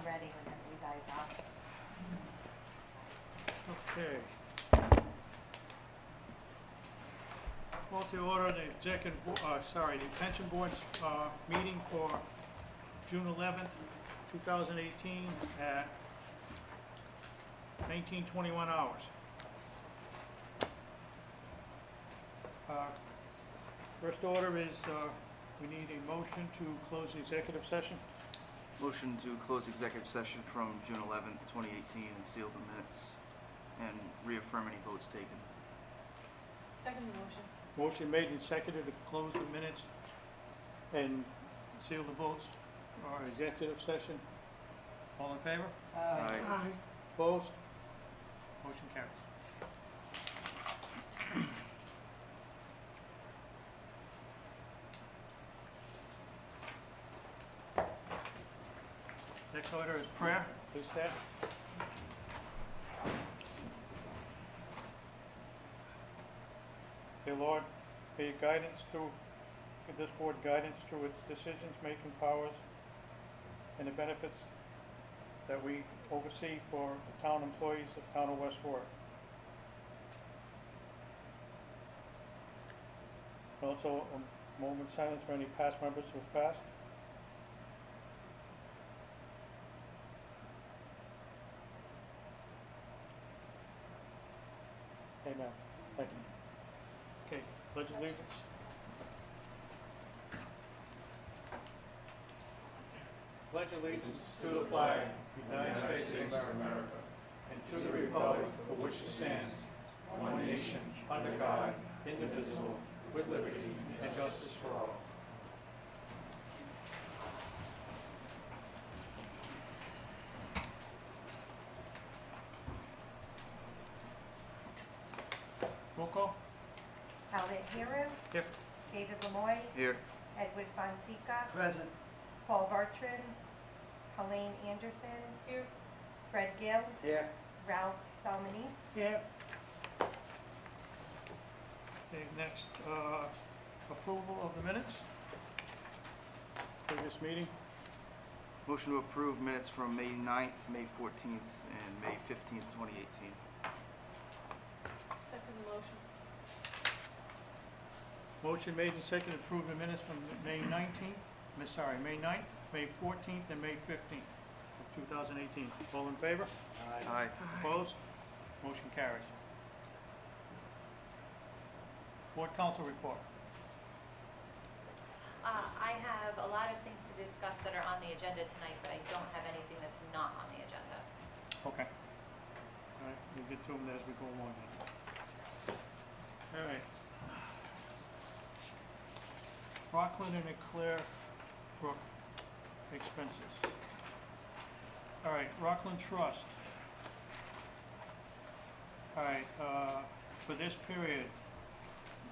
I'm ready whenever you guys are. Okay. Call to order the the pension board's meeting for June 11th, 2018 at 19:21 hours. First order is we need a motion to close the executive session. Motion to close executive session from June 11th, 2018 and seal the minutes and reaffirm any votes taken. Second motion. Motion made and seconded to close the minutes and seal the votes for our executive session. All in favor? Aye. Opposed? Motion carries. Next order is prayer. Please stand. Dear Lord, may your guidance through, give this board guidance through its decisions-making powers and the benefits that we oversee for the town employees of the town of West Warwick. Also, a moment's silence for any past members who have passed. Amen. Thank you. Okay, pledge allegiance. Pledge allegiance to the flag of the United States of America and to the republic for which it stands, one nation, under God, indivisible, with liberty and justice for all. Roll call. Elliot Heron, Here. David Lamoy, Here. Edwin Fonseca, Present. Paul Bertrand, Colleen Anderson, Here. Fred Gill, Here. Ralph Salmonese. Here. Okay, next, approval of the minutes. Previous meeting. Motion to approve minutes from May 9th, May 14th, and May 15th, 2018. Second motion. Motion made and seconded to approve the minutes from May 19th, May 9th, May 14th, and May 15th of 2018. All in favor? Aye. Opposed? Motion carries. Board council report. I have a lot of things to discuss that are on the agenda tonight, but I don't have anything that's not on the agenda. Okay. All right, we'll get to them as we go along then. All right. Rockland and Eclair Brook expenses. All right, Rockland Trust. All right, for this period,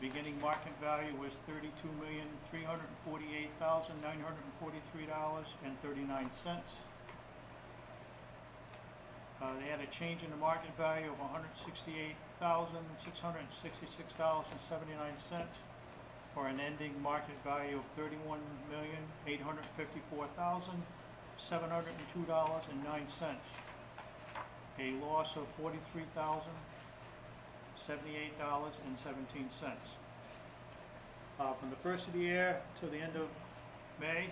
beginning market value was $32,348,943.39. They had a change in the market value of $168,666.79 for an ending market value of $31,854,702.09. A loss of $43,078.17. From the first of the year to the end of May,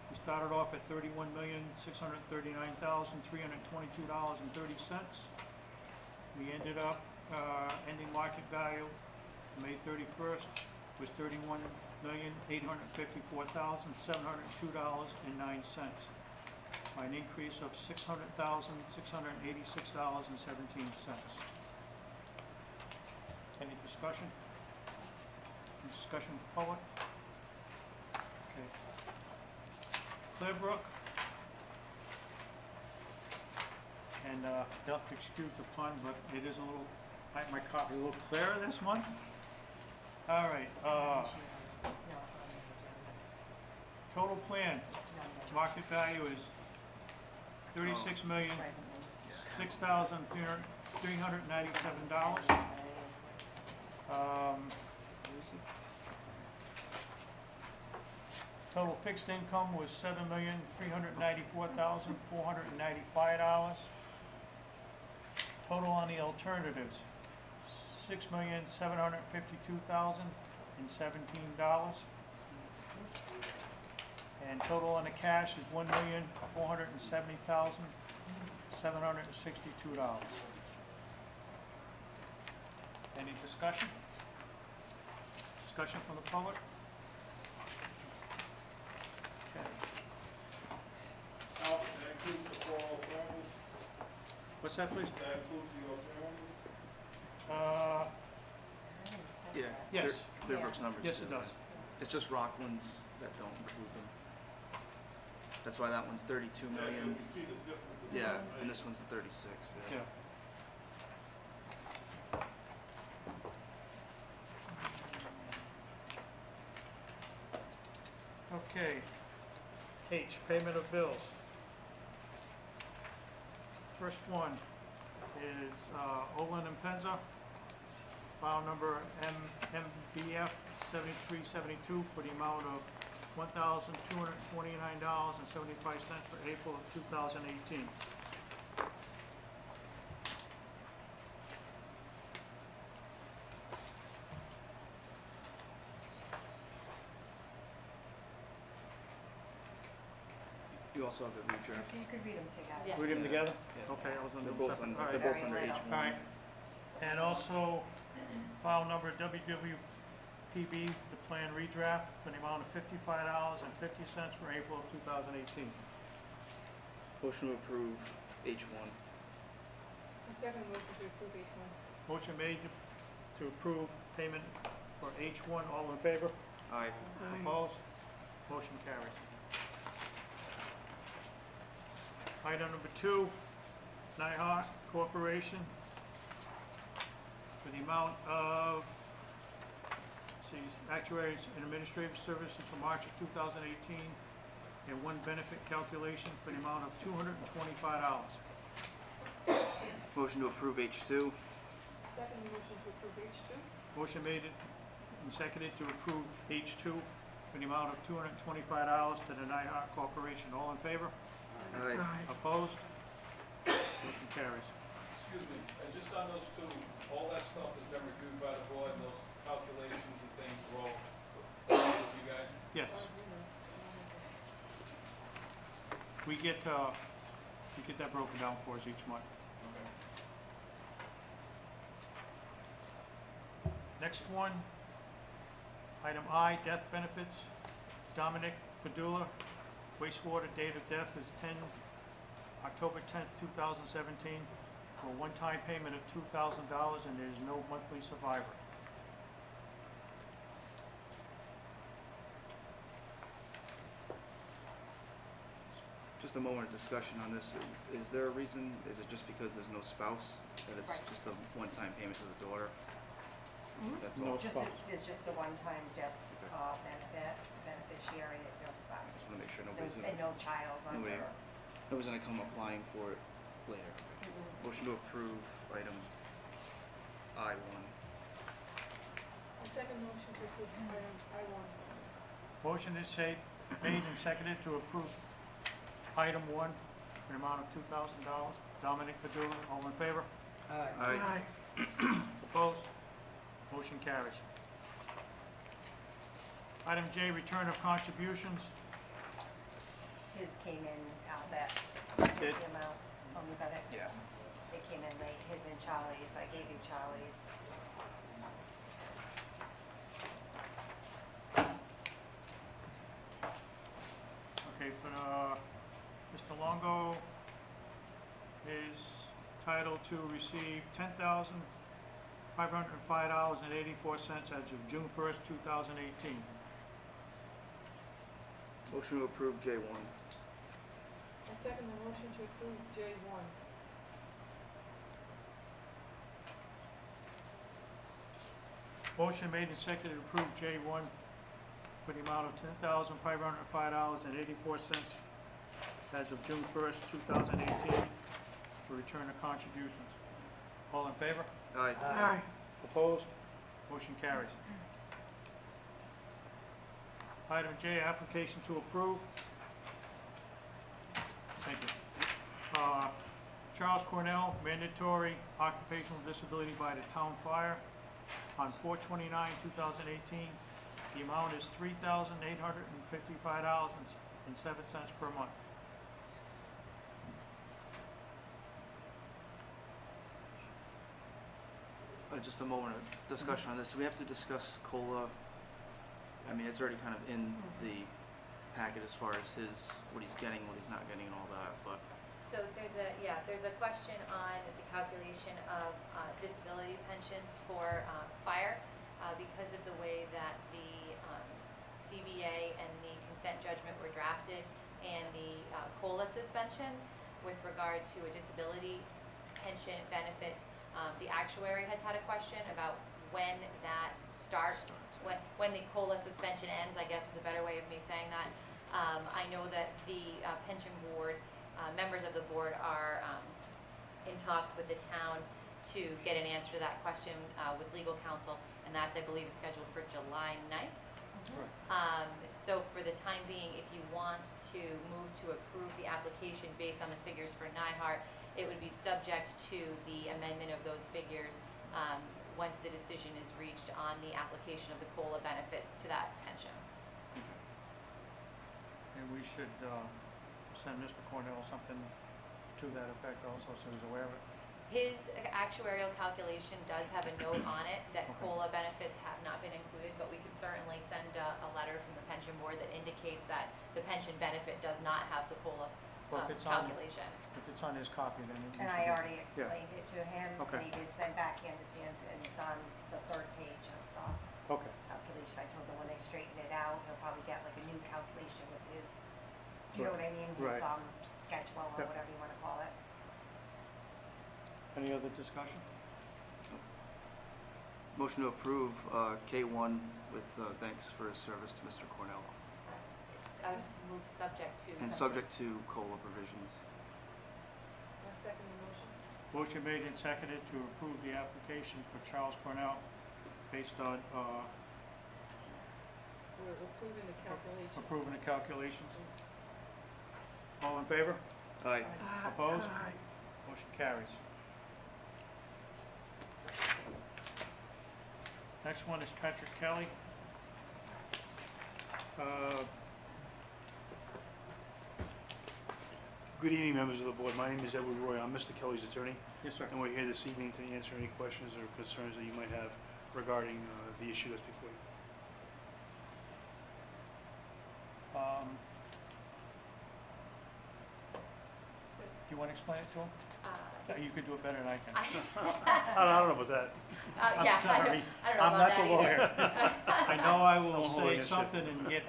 we started off at $31,639,322.30. We ended up, ending market value May 31st was $31,854,702.09, by an increase of $600,686.17. Any discussion? Any discussion with the public? Okay. Clearbrook. And you'll have to excuse the pun, but it is a little, my copy a little clearer this month. All right, It's not on the agenda. total plan, No, no. market value is $36,006,397. Total fixed income was $7,394,495. Total on the alternatives, $6,752,017. And total on the cash is $1,470,762. Any discussion? Discussion from the public? Okay. Al, that includes the 4 alternatives? What's that, please? That includes the alternatives? Yeah. Yes. Clearbrook's numbers. Yes, do. it does. It's just Rockland's that don't include them. That's why that one's 32 Yeah, million. you see the difference. Yeah, and this one's the 36. Yeah. Okay. H, payment of bills. First one is Olin and Penza, file number MBF 7372 for the amount of $1,229.75 for April of 2018. You also have the redraft. You could read them together. Yeah. Read them together? Yeah. Okay, I was on They're the both separate. under, All they're right. both under Very H1. little. All right. And also, file number WWPB, the plan redraft for the amount of $55.50 for April of 2018. Motion to approve H1. A second motion to approve H1. Motion made to approve payment for H1. All in favor? Aye. Opposed? Motion carries. Item number 2, Nyhart Corporation for the amount of, actuaries and administrative services for March of 2018, and one benefit calculation for the amount of $225. Motion to approve H2. Second motion to approve H2. Motion made and seconded to approve H2 for the amount of $225 to the Nyhart Corporation. All in favor? Aye. Opposed? Motion carries. Excuse me, just on those two, all that stuff has been reviewed by the board, and those calculations and things were all with you guys? Yes, we get that broken down for us each month. Okay. Next one, item I, death benefits. Dominic Padula, wastewater date of death is October 10th, 2017, for a one-time payment of $2,000, and there is no monthly survivor. Just a moment of discussion on this. Is there a reason? Is it just because there's no spouse? That it's Right. just a one-time payment to the daughter? That's No all? Just, spouse. there's just the one-time death benefit, beneficiary is no spouse. Just want to make sure No, nobody's and no child Nobody- under. nobody's gonna come applying for it later. Mhm. Motion to approve item I1. A second motion to approve item I1. Motion is made and seconded to approve item 1 for an amount of $2,000. Dominic Padula, all in favor? Aye. Opposed? Motion carries. Item J, return of contributions. His came in, that, Did? the amount, you got it? Yeah. It came in late, his and Charlie's, I gave you Charlie's. Okay, for Mr. Longo is entitled to receive $10,505.84 as of June 1st, 2018. Motion to approve J1. I second the motion to approve J1. Motion made and seconded to approve J1 for the amount of $10,505.84 as of June 1st, 2018, for return of contributions. All in favor? Aye. Opposed? Motion carries. Item J, application to approve. Thank you. Charles Cornell, mandatory occupational disability by the town fire on 4/29/2018. The amount is $3,855.07 per month. Just a moment of discussion on this. Do we have to discuss COLA? I mean, it's already kind of in the packet as far as what he's getting, what he's not getting, and all that, but So there's a question on the calculation of disability pensions for fire because of the way that the CBA and the consent judgment were drafted and the COLA suspension with regard to a disability pension benefit. The actuary has had a question about when that starts, when the COLA suspension ends, I guess is a better way of me saying that. I know that the pension board, members of the board are in talks with the town to get an answer to that question with legal counsel, and that, I believe, is scheduled for July 9th. So for the time being, if you want to move to approve the application based on the figures for Nyhart, it would be subject to the amendment of those figures once the decision is reached on the application of the COLA benefits to that pension. And we should send Mr. Cornell something to that effect also, so he's aware of it. His actuarial calculation does have a note on it that Okay. COLA benefits have not been included, but we could certainly send a letter from the pension board that indicates that the pension benefit does not have the COLA Well, if it's on, calculation. if it's on his copy, then we And should I be- already explained it to him, Okay. and he did send back, he understands, and it's on the third page of the Okay, calculation. I told him when they straighten it out, he'll probably get like a new calculation with his, you know what I mean? Right. His schedule or Yep. whatever you wanna call it. any other discussion? motion to approve K1 with thanks for his service to Mr. Cornell I would just move subject to. and subject to COLA provisions. I'll second the motion. Motion made and seconded to approve the application for Charles Cornell based on We're approving the calculation. approving the calculations. All in favor? Aye. Opposed? Motion carries. Next one is Patrick Kelly. Good evening, members of the board. My name is Edward Roy. I'm Mr. Kelly's attorney, Yes, sir. and we're here this evening to answer any questions or concerns that you might have regarding the issue that's before you. So, Do you want to explain it to him? You could do it better than I can. I don't know about that. I'm yeah, sorry. I don't know I'm about not the that either. lawyer. I know I will I'm say holding a shit. something and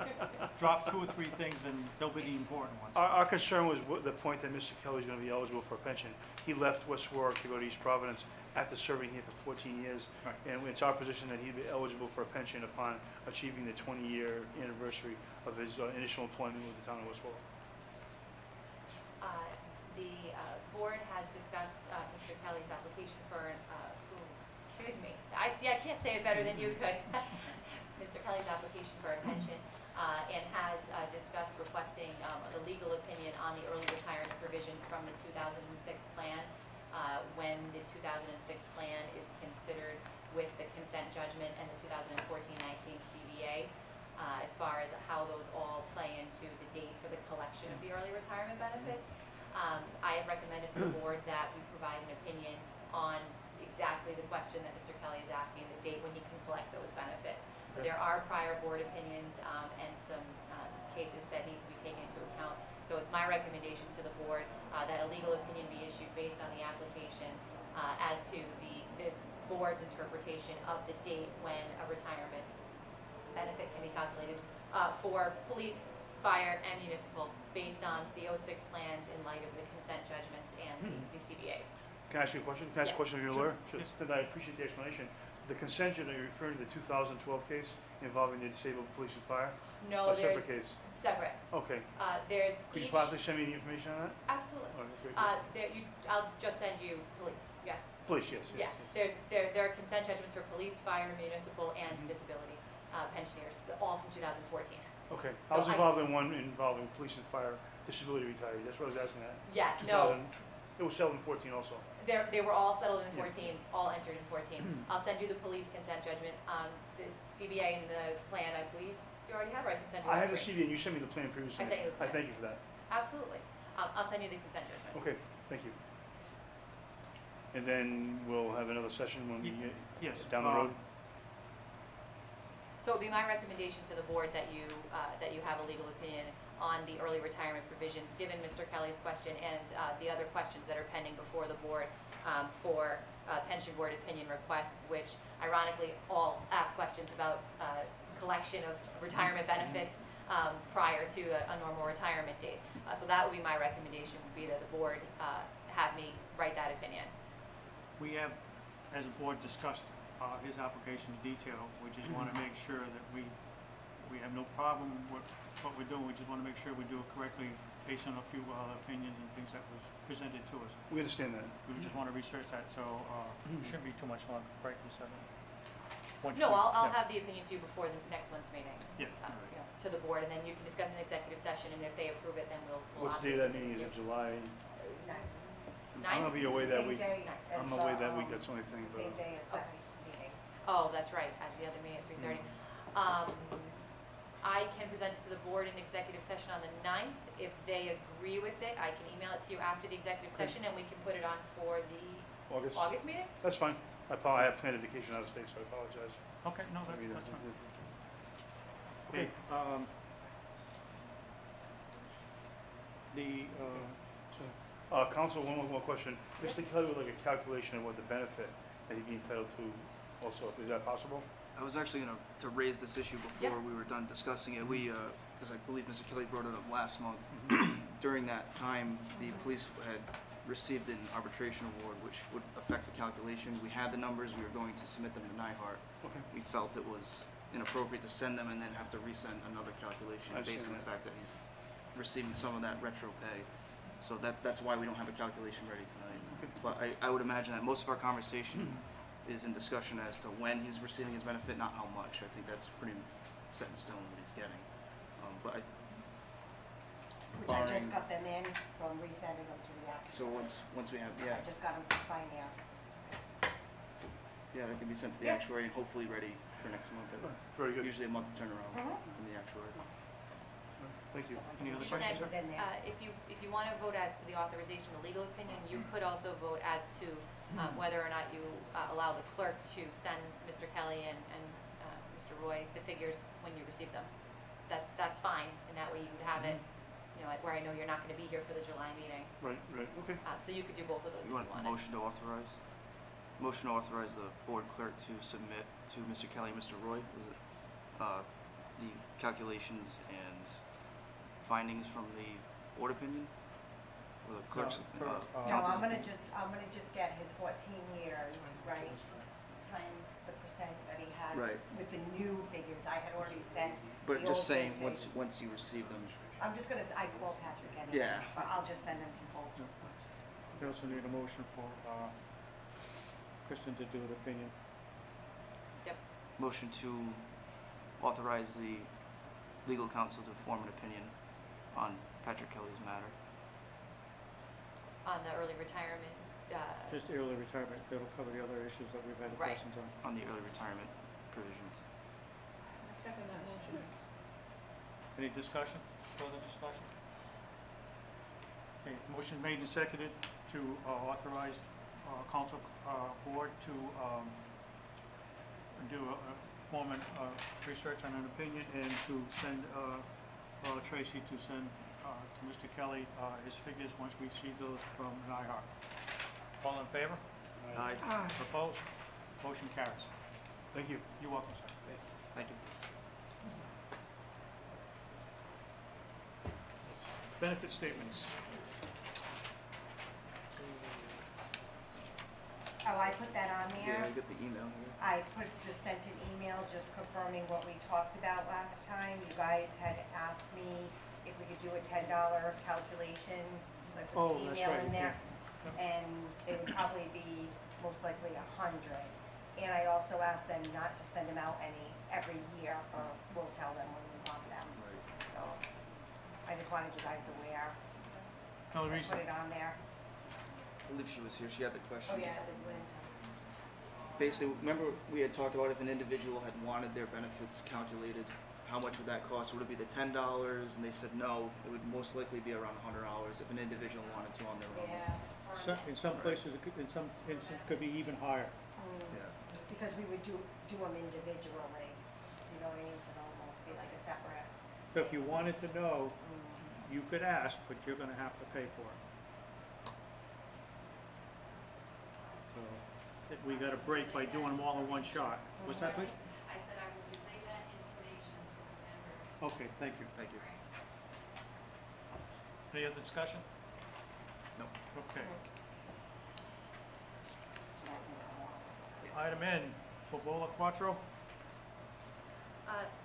drop 2 or 3 things, and they'll be the important ones. Our concern was the point that Mr. Kelly's going to be eligible for a pension. He left West Warwick to go to East Providence after serving here for 14 years, Right. and it's our position that he'd be eligible for a pension upon achieving the 20-year anniversary of his initial employment with the town of West Warwick. The board has discussed Mr. Kelly's application for, excuse me, I can't say it better than you could. Mr. Kelly's application for a pension and has discussed requesting the legal opinion on the early retirement provisions from the 2006 plan when the 2006 plan is considered with the consent judgment and the 2014-19 CBA. As far as how those all play into the date for the collection of the early retirement benefits. I have recommended to the board that we provide an opinion on exactly the question that Mr. Kelly is asking, the date when he can collect those benefits. Okay. There are prior board opinions and some cases that need to be taken into account. So it's my recommendation to the board that a legal opinion be issued based on the application as to the board's interpretation of the date when a retirement benefit can be calculated for police, fire, and municipal based on the 06 plans in light of the consent judgments and the CBAs. Can I ask you a question? Can I ask a Yes. question of your Sure. lawyer? Yes. And I appreciate the explanation. The consent judgment, you're referring to the 2012 case involving the disabled police and fire? No, Or there's separate case? separate. Okay. There's Could you each. possibly send me the information on that? Absolutely. Oh, that's great. I'll just send you police. Yes. Please, yes, Yeah. yes. There are consent judgments for police, fire, municipal, and disability pensioners, all from 2014. Okay, So I was I- involved in one involving police and fire disability retirees, that's what I was asking at. Yeah, no, 2000 It was settled in 14 also. they were all settled in Yeah. 14, all entered in 14. I'll send you the police consent judgment. The CBA and the plan, I believe you already have, or I can send you all I had the three. CD and you sent me the plan previously. I sent you the I plan. thank you for that. Absolutely. I'll send you the consent judgment. Okay, thank you. And then we'll have another session when we get Yes. down the road. So it would be my recommendation to the board that you have a legal opinion on the early retirement provisions, given Mr. Kelly's question and the other questions that are pending before the board for pension board opinion requests, which ironically all ask questions about collection of retirement benefits prior to a normal retirement date. So that would be my recommendation, would be that the board have me write that opinion. We have, as a board, discussed his application in detail. We just want to make sure that we have no problem with what we're doing. We just want to make sure we do it correctly based on a few opinions and things that was presented to us. We understand that. We just want to research that, so it shouldn't be too much longer, correct, Ms. Evans? Once No, we- I'll yeah. have the opinion to you before the next month's meeting. Yeah. You know, to the board, and then you can discuss an executive session, and if they approve it, then we'll What's the date of that obviously meeting? Is give it to you. July? Ninth? I'm gonna be away that Same week. day I'm as, away that week, that's the only thing. Same but- day as that meeting. Oh, that's right, at the other meeting at 3:30. I can present it to the board in executive session on the 9th. If they agree with it, I can email it to you after the executive Okay. session, and we can put it on for the August? August meeting? That's fine. I have planned a vacation out of state, so I apologize. Okay, no, I mean, that's fine. Okay. Okay, the, Council, one more question. Mr. Kelly would like a calculation of what the benefit that he'd be entitled to also. Is that possible? I was actually going to raise this issue before Yeah. we were done discussing it. We, because I believe Mr. Kelly brought it up last month. During that time, the police had received an arbitration award, which would affect the calculation. We had the numbers. We were going to submit them to NIHART. Okay. We felt it was inappropriate to send them and then have to resend another calculation I based on understand the fact that he's receiving some of that retro pay. So that's why we don't have a calculation ready tonight. But I would imagine that most of our conversation is in discussion as to when he's receiving his benefit, not how much. I think that's pretty set in stone what he's getting. But Which I just barring- got them in, so I'm resending them to the so actuary. once we have, I yeah, just got them from finance. that can be sent to the Yeah. actuary and hopefully ready for next month. Very good. Usually a month turnaround Mhm. from the actuary. Thank you. any other Should I- questions, sir? Is in there. If you want to vote as to the authorization of legal opinion, you could also vote as to whether or not you allow the clerk to send Mr. Kelly and Mr. Roy the figures when you receive them. That's fine, and that way you would have it, where I know you're not going to be here for the July meeting. Right, okay. So you could do both of those if You you want a wanted. motion to authorize? Motion to authorize the board clerk to submit to Mr. Kelly and Mr. Roy, is it, the calculations and findings from the board opinion? Or the clerk's, for, No, council's I'm gonna opinion? just get his 14 years, right, times the percent that he has Right. with the new figures. I had already sent But the just old saying, ones once you receive them, I'm just gonna, I call Patrick anyway. Yeah. But I'll just send them to both. We also need a motion for Kristen to do the opinion. motion to authorize the legal counsel to form an opinion on Patrick Kelly's matter. On the early retirement, Just early retirement, that'll cover the other issues that we've had Right. questions on. On the early retirement provisions. I second that motion. Any discussion, further discussion? Okay, motion made and seconded to authorize council board to form a research on an opinion and to send Tracy to send to Mr. Kelly his figures once we see those from NIHAR. All in favor? Aye. Opposed? Motion carries. Thank you. You're welcome, sir. Thank you. Benefit statements. Oh, I put that on there. Yeah, I got the email here. I just sent an email just confirming what we talked about last time. You guys had asked me if we could do a $10 calculation. So I Oh, put the that's email right, in there. yeah. And it would probably be most likely 100. And I also asked them not to send them out every year, or we'll tell them when we want them. wanted you guys aware. No Put reason. it on there. I believe she was here, she had the question. Oh, yeah, it was Lynn. Basically, remember we had talked about if an individual had wanted their benefits calculated, how much would that cost? Would it be the $10? And they said no, it would most likely be around $100 if an individual wanted to on their own. Yeah. In some places, in some instances, it could be even higher. Yeah. Because we would do them individually, you know what I mean, so it'll almost be like a separate. So if you wanted to know, you could ask, but you're gonna have to pay for it. So, if we got a break by doing them all in one shot. What's that, please? I said I will relay that information to the members. Okay, thank you. Thank you. Any other discussion? No. Okay. Item N, Bobola Quattro.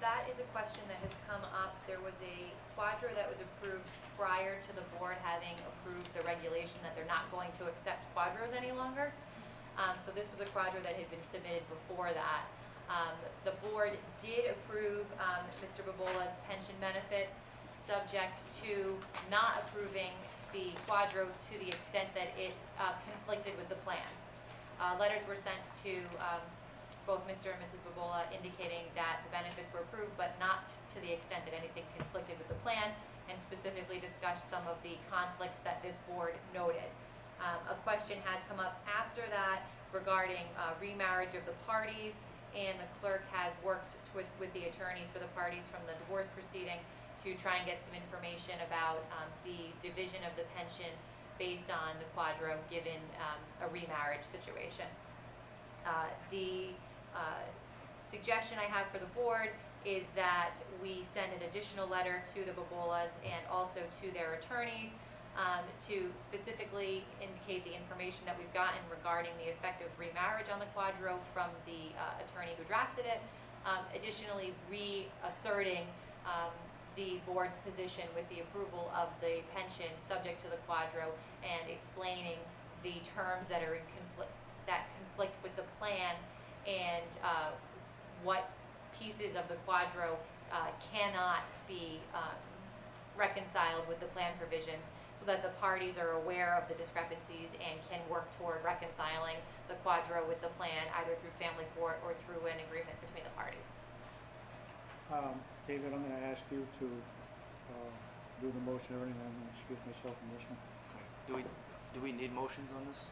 That is a question that has come up. There was a quadro that was approved prior to the board having approved the regulation that they're not going to accept quadros any longer. So this was a quadro that had been submitted before that. The board did approve Mr. Bobola's pension benefits, subject to not approving the quadro to the extent that it conflicted with the plan. Letters were sent to both Mr. and Mrs. Bobola indicating that the benefits were approved, but not to the extent that anything conflicted with the plan, and specifically discussed some of the conflicts that this board noted. A question has come up after that regarding remarriage of the parties, and the clerk has worked with the attorneys for the parties from the divorce proceeding to try and get some information about the division of the pension based on the quadro given a remarriage situation. The suggestion I have for the board is that we send an additional letter to the Bobolas and also to their attorneys to specifically indicate the information that we've gotten regarding the effect of remarriage on the quadro from the attorney who drafted it. Additionally, reasserting the board's position with the approval of the pension subject to the quadro and explaining the terms that are in conflict with the plan and what pieces of the quadro cannot be reconciled with the plan provisions, so that the parties are aware of the discrepancies and can work toward reconciling the quadro with the plan either through family court or through an agreement between the parties. David, I'm gonna ask you to do the motion or anything. I'm gonna excuse myself from this one. Do we need motions on this?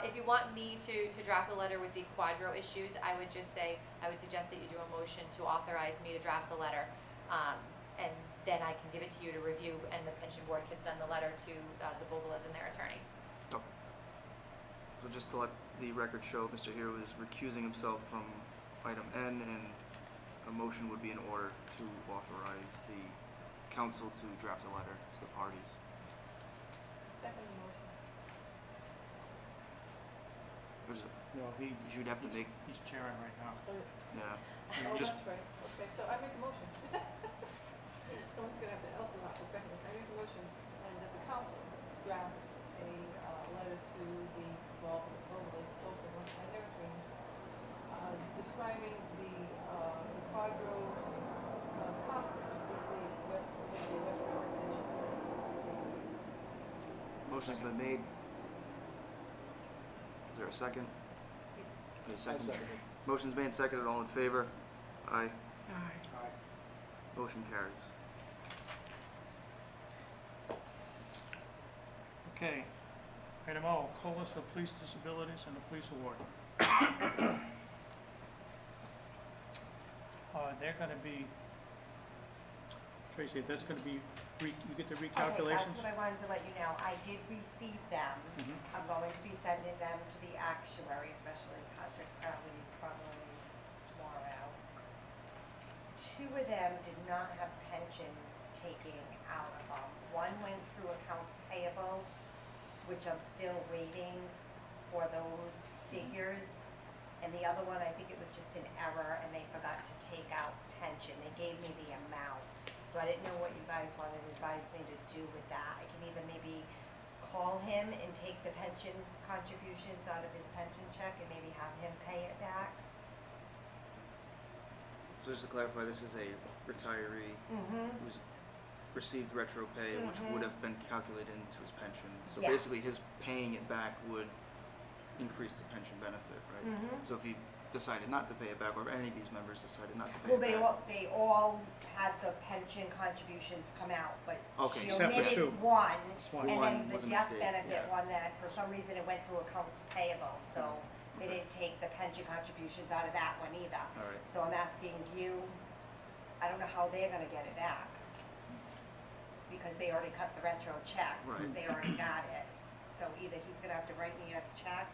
If you want me to draft a letter with the quadro issues, I would suggest that you do a motion to authorize me to draft the letter, and then I can give it to you to review, and the pension board can send the letter to the Bobolas and their attorneys. Okay. So just to let the record show, Mr. Hero is recusing himself from item N, and a motion would be in order to authorize the council to draft a letter to the parties. Second motion. No, You'd have to make, he's chairing right now. yeah. Oh, Just, that's right. Okay, so I make a motion. Someone's gonna have to, Elsa not to second it. I make a motion and that the council draft a letter to the Bobolas, both of them and their attorneys, describing the quadro conflict with the Westport pension. motion's been made. Is there a second? Any second? Motion's made, seconded, all in favor? Aye. Aye. Motion carries. Okay. Item O, COLAs for police disabilities and the police award. They're gonna be, Tracy, that's gonna be, you get the Okay, recalculations? that's what I wanted to let you know. I did receive them. Mhm. I'm going to be sending them to the actuary, especially Patrick Crowley's probably tomorrow. Two of them did not have pension taking out of them. One went through accounts payable, which I'm still waiting for those figures. And the other one, I think it was just an error and they forgot to take out pension. They gave me the amount. So I didn't know what you guys wanted to advise me to do with that. I can either maybe call him and take the pension contributions out of his pension check and maybe have him pay it back. So just to clarify, this is a retiree Mm-hmm. who's received retro pay, which would have been calculated into his pension. So Yes. basically, his paying it back would increase the pension benefit, right? Mhm. So if he decided not to pay it back, or if any of these members decided not to pay Well, it back. they all had the pension contributions come out, but Okay, she except for omitted two. one, Just one. and One then the was a death mistake, benefit yeah. one that, for some reason, it went through accounts payable, so they Okay. didn't take the pension contributions out of that one either. All right. So I'm asking you, I don't know how they're gonna get it back, because they already cut the retro checks, Right. they already got it. So either he's gonna have to write me a check,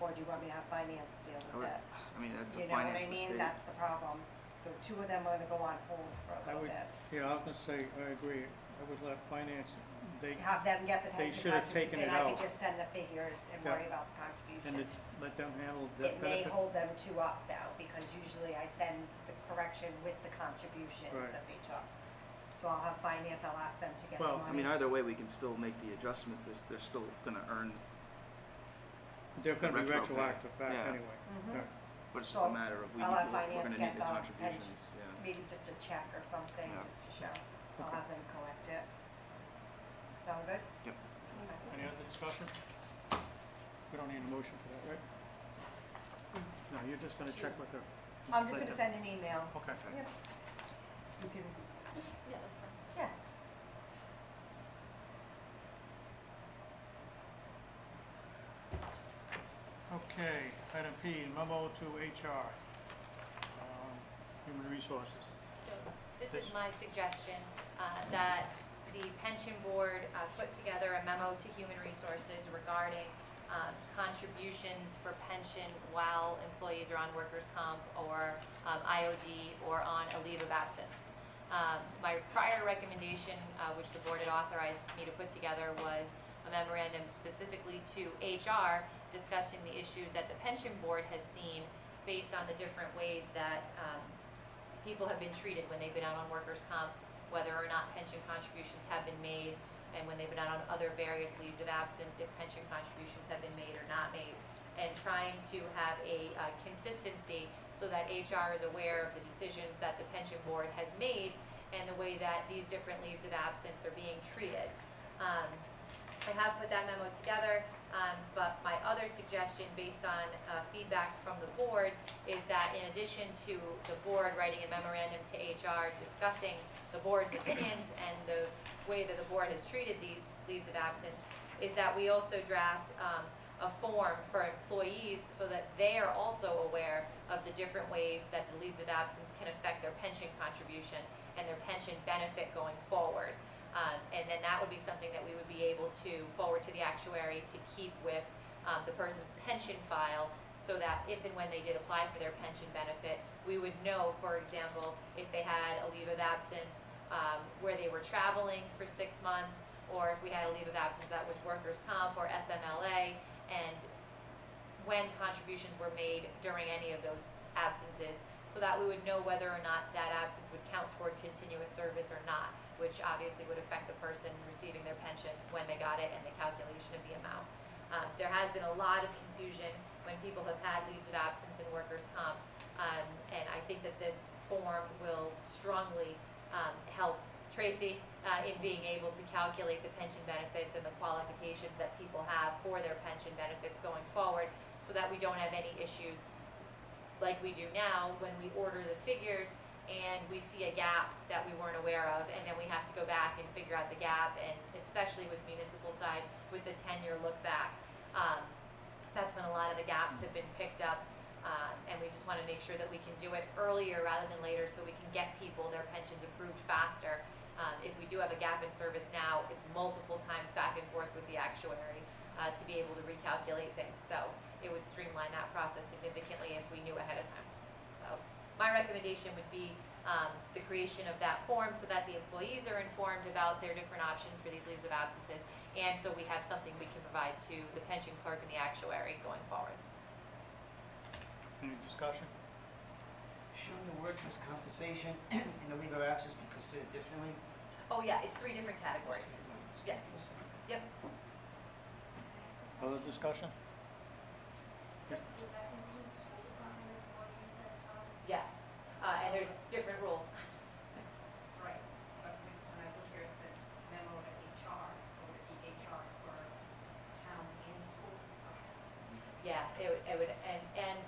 or do you want me to have finance deal I with would- it? I mean, that's a You know what finance I mean? mistake. That's the problem. So two of them are gonna go on hold for a I little would, bit. yeah, I was gonna say, I agree. I would let finance, they, Have them get the They pension should have contributions, taken and it I out. could just send the figures and Yeah. worry about the and contribution. it, let them handle that It may benefit. hold them two up though, because usually I send the correction with the contributions Right. that they took. So I'll have finance, I'll ask them to get the Well, money. I mean, either way, we can still make the adjustments. They're still gonna earn, They're gonna be retro pay. retroactive back Yeah. anyway. Mhm. Yeah. but it's just So, a matter of I'll have we're finance gonna get need the the contributions. Yeah. Maybe just a check or something, Yeah. just to show. I'll Okay. have them collect it. Sound good? Yep. Any other discussion? We don't need a motion for that, right? No, you're just gonna check with her. I'm just Let gonna them- send an email. Okay. Yep. You can, Yeah, that's fine. yeah. Okay, item P, memo to HR, Human Resources. So this is my suggestion, that the pension board put together a memo to Human Resources regarding contributions for pension while employees are on workers' comp or IOD or on a leave of absence. My prior recommendation, which the board had authorized me to put together, was a memorandum specifically to HR discussing the issues that the pension board has seen based on the different ways that people have been treated when they've been out on workers' comp, whether or not pension contributions have been made, and when they've been out on other various leaves of absence, if pension contributions have been made or not made, and trying to have a consistency so that HR is aware of the decisions that the pension board has made and the way that these different leaves of absence are being treated. I have put that memo together, but my other suggestion, based on feedback from the board, is that in addition to the board writing a memorandum to HR discussing the board's opinions and the way that the board has treated these leaves of absence, is that we also draft a form for employees so that they are also aware of the different ways that the leaves of absence can affect their pension contribution and their pension benefit going forward. And then that would be something that we would be able to forward to the actuary to keep with the person's pension file, so that if and when they did apply for their pension benefit, we would know, for example, if they had a leave of absence where they were traveling for 6 months, or if we had a leave of absence that was workers' comp or FMLA, and when contributions were made during any of those absences, so that we would know whether or not that absence would count toward continuous service or not, which obviously would affect the person receiving their pension when they got it and the calculation of the amount. There has been a lot of confusion when people have had leaves of absence in workers' comp, and I think that this form will strongly help Tracy in being able to calculate the pension benefits and the qualifications that people have for their pension benefits going forward, so that we don't have any issues like we do now when we order the figures and we see a gap that we weren't aware of, and then we have to go back and figure out the gap, and especially with municipal side, with the 10-year look back, that's when a lot of the gaps have been picked up, and we just want to make sure that we can do it earlier rather than later, so we can get people their pensions approved faster. If we do have a gap in service now, it's multiple times back and forth with the actuary to be able to recalculate things, so it would streamline that process significantly if we knew ahead of time. So my recommendation would be the creation of that form so that the employees are informed about their different options for these leaves of absences, and so we have something we can provide to the pension clerk and the actuary going forward. Any discussion? Shouldn't the workers' compensation and the leave of absence be considered differently? Oh yeah, it's 3 different categories. Yes. Yep. Other discussion? Yes. And there's different rules. Right, but when I it would, and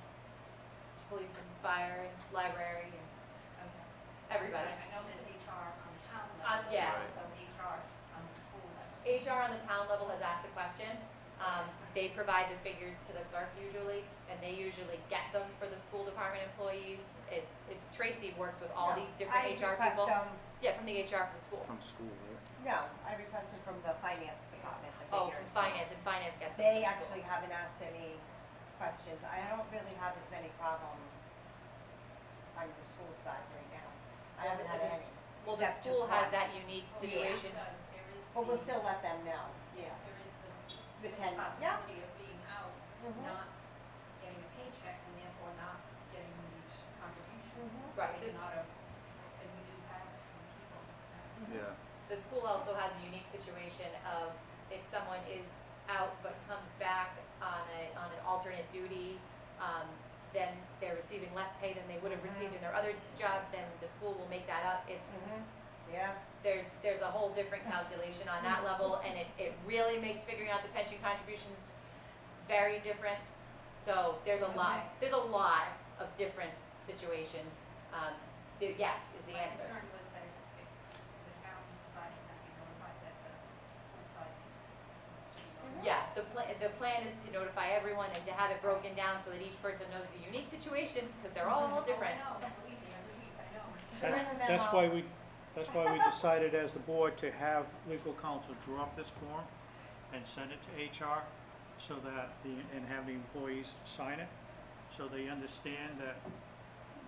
police and fire and library and everybody. I know there's HR on the town level. Yeah. There's also HR on the school level. HR on the town level has asked the question. They provide the figures to the clerk usually, and they usually get them for the school department employees. It's Tracy works with all the different HR people. Yeah, from the HR for the school. From school, right? No, I requested from the finance department, the Oh, figures. from finance, and finance gets them. They from the actually school. haven't asked any questions. I don't really have as many problems on the school side right now. I haven't had any. Well, the except just school has one. that unique Oh, situation. yes, there is But we'll the- still let them know. Yeah, there is The this 10, yeah. possibility of being out, Mhm. not getting a paycheck, and therefore not getting the contribution. Mhm. Right. It's not a, and we do have some people that Yeah. The school also has a unique situation of if someone is out but comes back on an alternate duty, then they're receiving less pay than they would have received in their other job, then the school will make that up. It's, Mhm. Yeah. there's a whole different calculation on that level, and it really makes figuring out the pension contributions very different. So there's a lot of different situations. Yes is the My answer. concern was that if the town side is not being notified, that the school side needs to be notified. Yes, the plan is to notify everyone and to have it broken down so that each person knows the unique situations, because they're all different. Oh, I know, believe me, every week, I know. That's why we decided as the board to have legal counsel draw up this form and send it to HR so that and have the employees sign it, so they understand that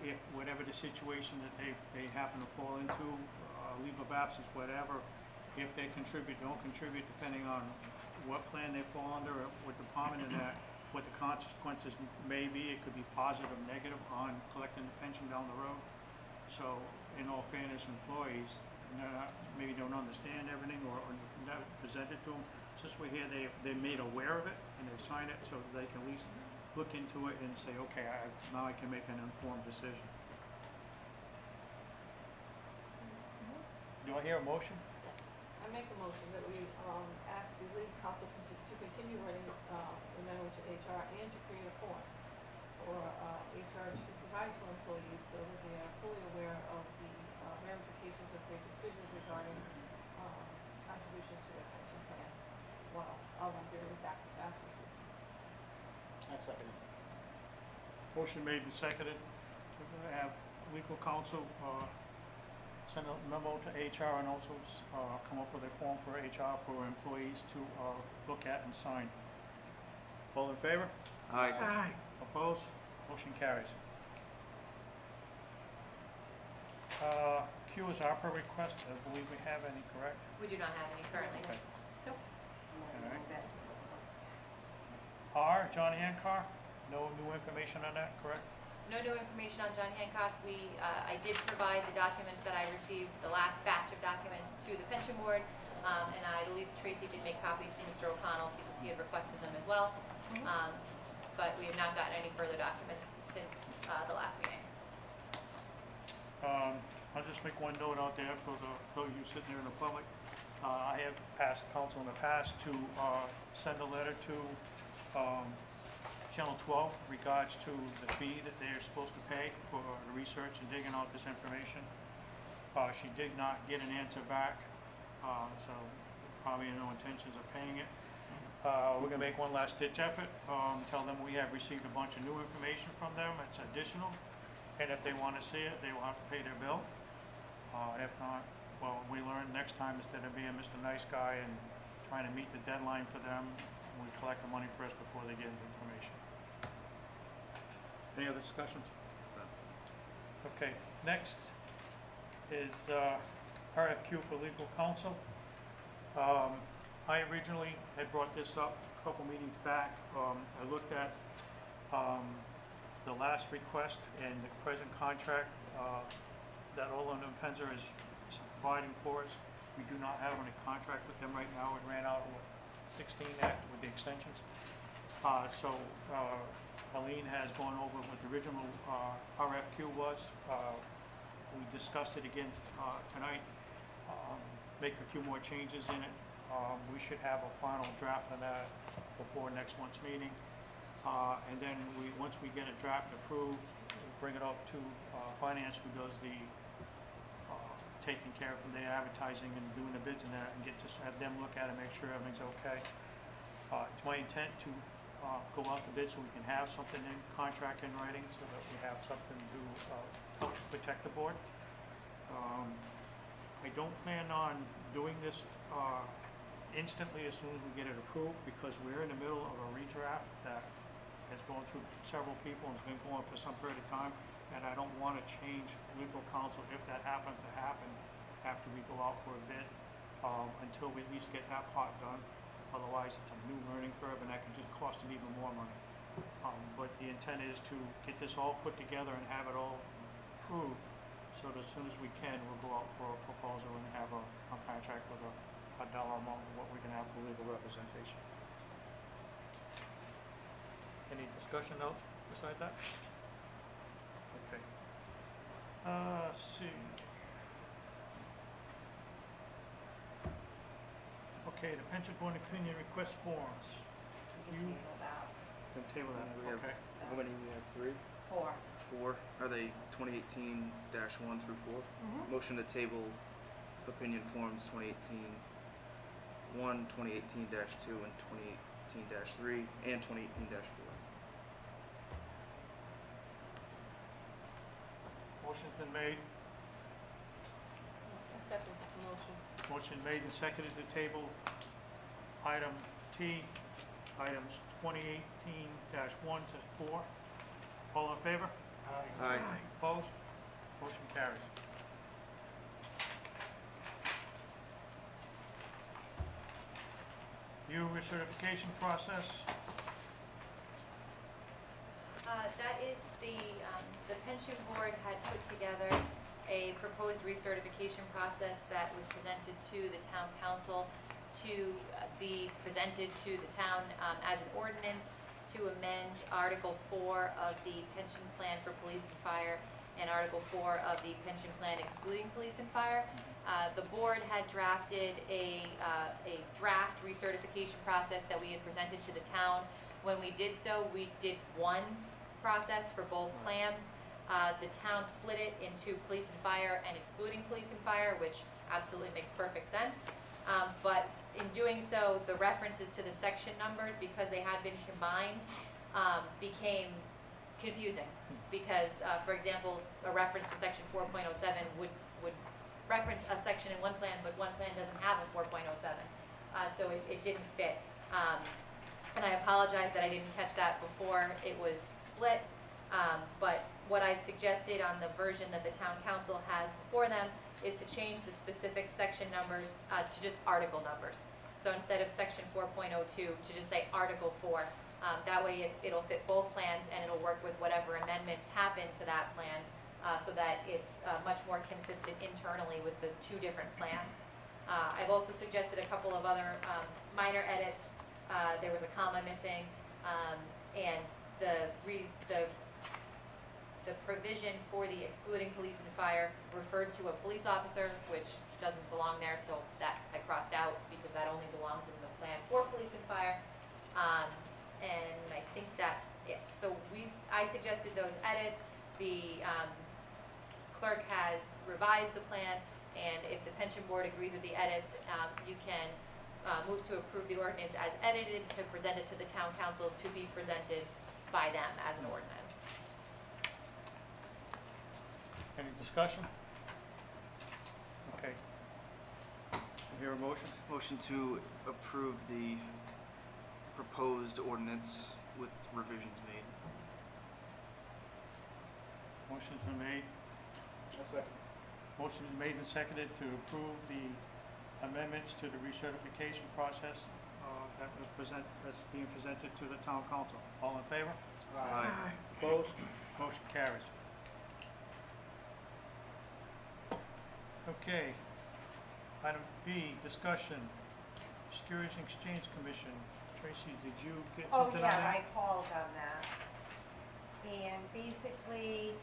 if whatever the situation that they happen to fall into, leave of absence, whatever, if they contribute, don't contribute, depending on what plan they fall under, or what department, and that, what the consequences may be. It could be positive or negative on collecting the pension down the road. So, in all fairness, employees maybe don't understand everything or not presented to them. This way here, they're made aware of it and they sign it so that they can at least look into it and say, okay, now I can make an informed decision. Do I hear a motion? I make a motion that we ask the legal counsel to continue writing the memo to HR and to create a form for HR to provide for employees so that they are fully aware of the ramifications of their decisions regarding contributions to their pension plan while out on various absences. I second it. Motion made and seconded to have legal counsel send a memo to HR and also come up with a form for HR for employees to look at and sign. All in favor? Aye. Opposed? Motion carries. Q is ARPA request. I believe we have any, correct? We do not have any currently. Okay. Nope. Alright. R, John Hancock. No new information on that, correct? No new information on John Hancock. I did provide the documents that I received, the last batch of documents, to the pension board, and I believe Tracy did make copies for Mr. O'Connell because he had requested them as well. But we have not gotten any further documents since the last meeting. I'll just make one note out there for those of you sitting there in the public. I have passed council in the past to send a letter to Channel 12 regards to the fee that they're supposed to pay for the research and digging out this information. She did not get an answer back, so probably no intentions of paying it. We're gonna make one last ditch effort, tell them we have received a bunch of new information from them, it's additional, and if they wanna see it, they will have to pay their bill. If not, well, we learn next time, instead of being Mr. Nice Guy and trying to meet the deadline for them, we collect the money first before they get the information. Any other discussions? Okay, next is RFQ for legal counsel. I originally had brought this up a couple meetings back. I looked at the last request and the present contract that Olin and Penzer is providing for us. We do not have any contract with them right now. It ran out of 16 Act with the extensions. So Aline has gone over what the original RFQ was. We discussed it again tonight, make a few more changes in it. We should have a final draft of that before next month's meeting. And then once we get a draft approved, we bring it up to finance, who does the taking care of the advertising and doing the bids and that, and have them look at it, make sure everything's okay. It's my intent to go out to bid so we can have something in contract in writing, so that we have something to help protect the board. I don't plan on doing this instantly as soon as we get it approved, because we're in the middle of a redraft that has gone through several people and has been going for some period of time, and I don't want to change legal counsel if that happens to happen after we go out for a bid, until we at least get that part done. Otherwise, it's a new learning curve, and that can just cost them even more money. But the intent is to get this all put together and have it all approved, so that as soon as we can, we'll go out for a proposal and have a contract with a dollar amount of what we can have for legal representation. Any discussion notes besides that? Okay. Let's see. Okay, the pension board opinion request forms. We can You- table that. Can table that, We have, okay. how many we have? 3? 4. 4? Are they 2018-1 through 4? Mhm. Motion to table opinion forms 2018-1, 2018-2, and 2018-3, and 2018-4. Motion's been made. I second the motion. Motion made and seconded to table item T, items 2018-1 to 4. All in favor? Aye. Opposed? Motion carries. View recertification process. That is the pension board had put together a proposed recertification process that was presented to the town council to be presented to the town as an ordinance to amend Article 4 of the pension plan for police and fire and Article 4 of the pension plan excluding police and fire. The board had drafted a draft recertification process that we had presented to the town. When we did so, we did one process for both plans. The town split it into police and fire and excluding police and fire, which absolutely makes perfect sense. But in doing so, the references to the section numbers, because they had been combined, became confusing. Because, for example, a reference to section 4.07 would reference a section in one plan, but one plan doesn't have a 4.07. So it didn't fit. And I apologize that I didn't catch that before it was split. But what I've suggested on the version that the town council has before them is to change the specific section numbers to just article numbers. So instead of section 4.02, to just say Article 4. That way it'll fit both plans and it'll work with whatever amendments happen to that plan, so that it's much more consistent internally with the two different plans. I've also suggested a couple of other minor edits. There was a comma missing, and the provision for the excluding police and fire referred to a police officer, which doesn't belong there, so that I crossed out because that only belongs in the plan for police and fire. And I think that's it. So I suggested those edits. The clerk has revised the plan, and if the pension board agrees with the edits, you can move to approve the ordinance as edited to present it to the town council to be presented by them as an ordinance. Any discussion? Okay. Hear a motion? Motion to approve the proposed ordinance with revisions made. Motion's been made. A second. Motion is made and seconded to approve the amendments to the recertification process that's being presented to the town council. All in favor? Aye. Opposed? Motion carries. Okay. Item B, discussion. Securities and Exchange Commission. Tracy, did you get Oh, something on yeah, that? I called on that. And basically,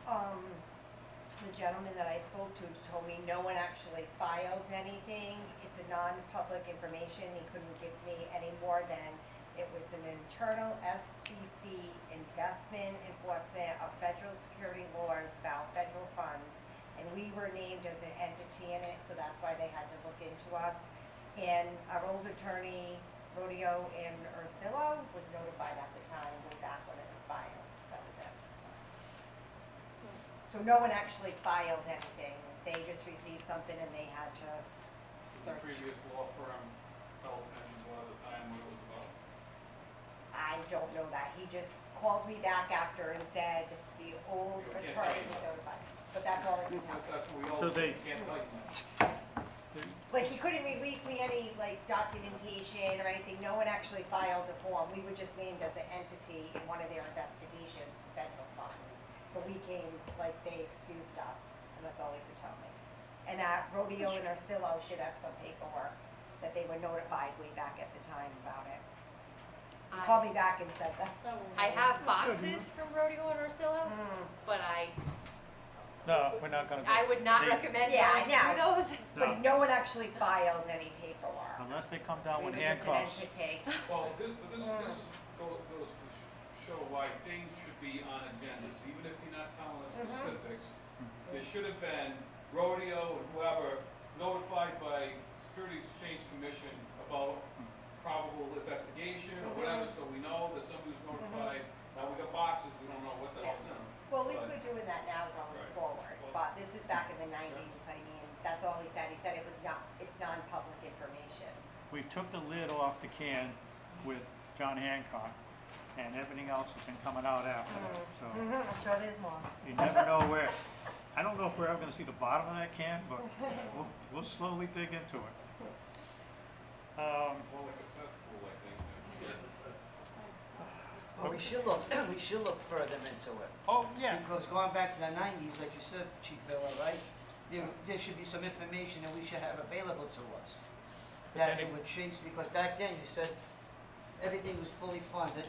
the gentleman that I spoke to told me no one actually filed anything. It's a non-public information. He couldn't give me any more than It was an internal SEC investment enforcement of federal security laws about federal funds. And we were named as an entity in it, so that's why they had to look into us. And our old attorney, Rodeo and Ursillo, was notified at the time, way back when it was filed. That was it. So no one actually filed anything. They just received something and they had to Did the search. previous law firm tell the pension board at the time what it was about? I don't know that. He just called me back after and said the old You can't attorney tell was you. notified. But that's all I can tell you. That's what we all, So they- can't tell you that. Like, he couldn't release me any, like, documentation or anything. No one actually filed a form. We were just named as an entity in one of their investigations for federal funds. But we came, like, they excused us, and that's all they could tell me. And Rodeo and Ursillo should have some paperwork that they were notified way back at the time about it. He called me back and said that. I have boxes from Rodeo and Ursillo, Hmm. but I No, we're not gonna I go. would not They- recommend Yeah, I going through know. those. But no one actually filed any paperwork. Unless they come down We with were just an handcuffs. entity. Well, this goes to show why things should be on agendas, even if you're not telling us specifics. There should have been Rodeo and whoever notified by Securities Exchange Commission about probable investigation or whatever, so we know that somebody was notified. Now we got boxes, we don't know what the hell's in them. Well, at least But- we're doing that now going Right. forward, but this is back in the nineties, I mean, that's all he said. He said it was not, it's non-public information. We took the lid off the can with John Hancock, and everything else has been coming out after that, so I'm sure there's more. you never know where. I don't know if we're ever gonna see the bottom of that can, but we'll slowly dig into it. More like a cesspool, I think. Well, we should look further into it. Oh, yeah. Because going back to the nineties, like you said, Chief Villa, right? There should be some information that we should have available to us. That it would change, because back then you said everything was fully funded,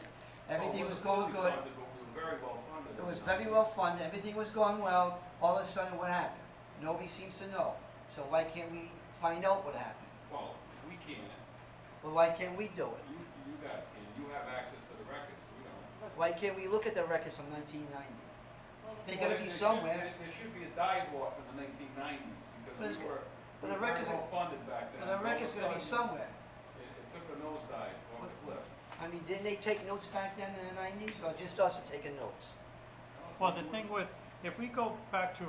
everything was going good. But we were very well funded. It was very well funded, everything was going well, all of a sudden what happened? Nobody seems to know. So why can't we find out what happened? Well, we can't. Well, why can't we do it? You guys can. You have access to the records. We don't. Why can't we look at the records from 1990? They're Well, gonna be there somewhere. There should be a dive off in the 1990s But because it's- we were but the very records well funded back then. Well, the All of a record's gonna be sudden, somewhere. It took a nosedive off the cliff. I mean, didn't they take notes back then in the 90s, or just us are taking notes? Well, the thing with, if we go back to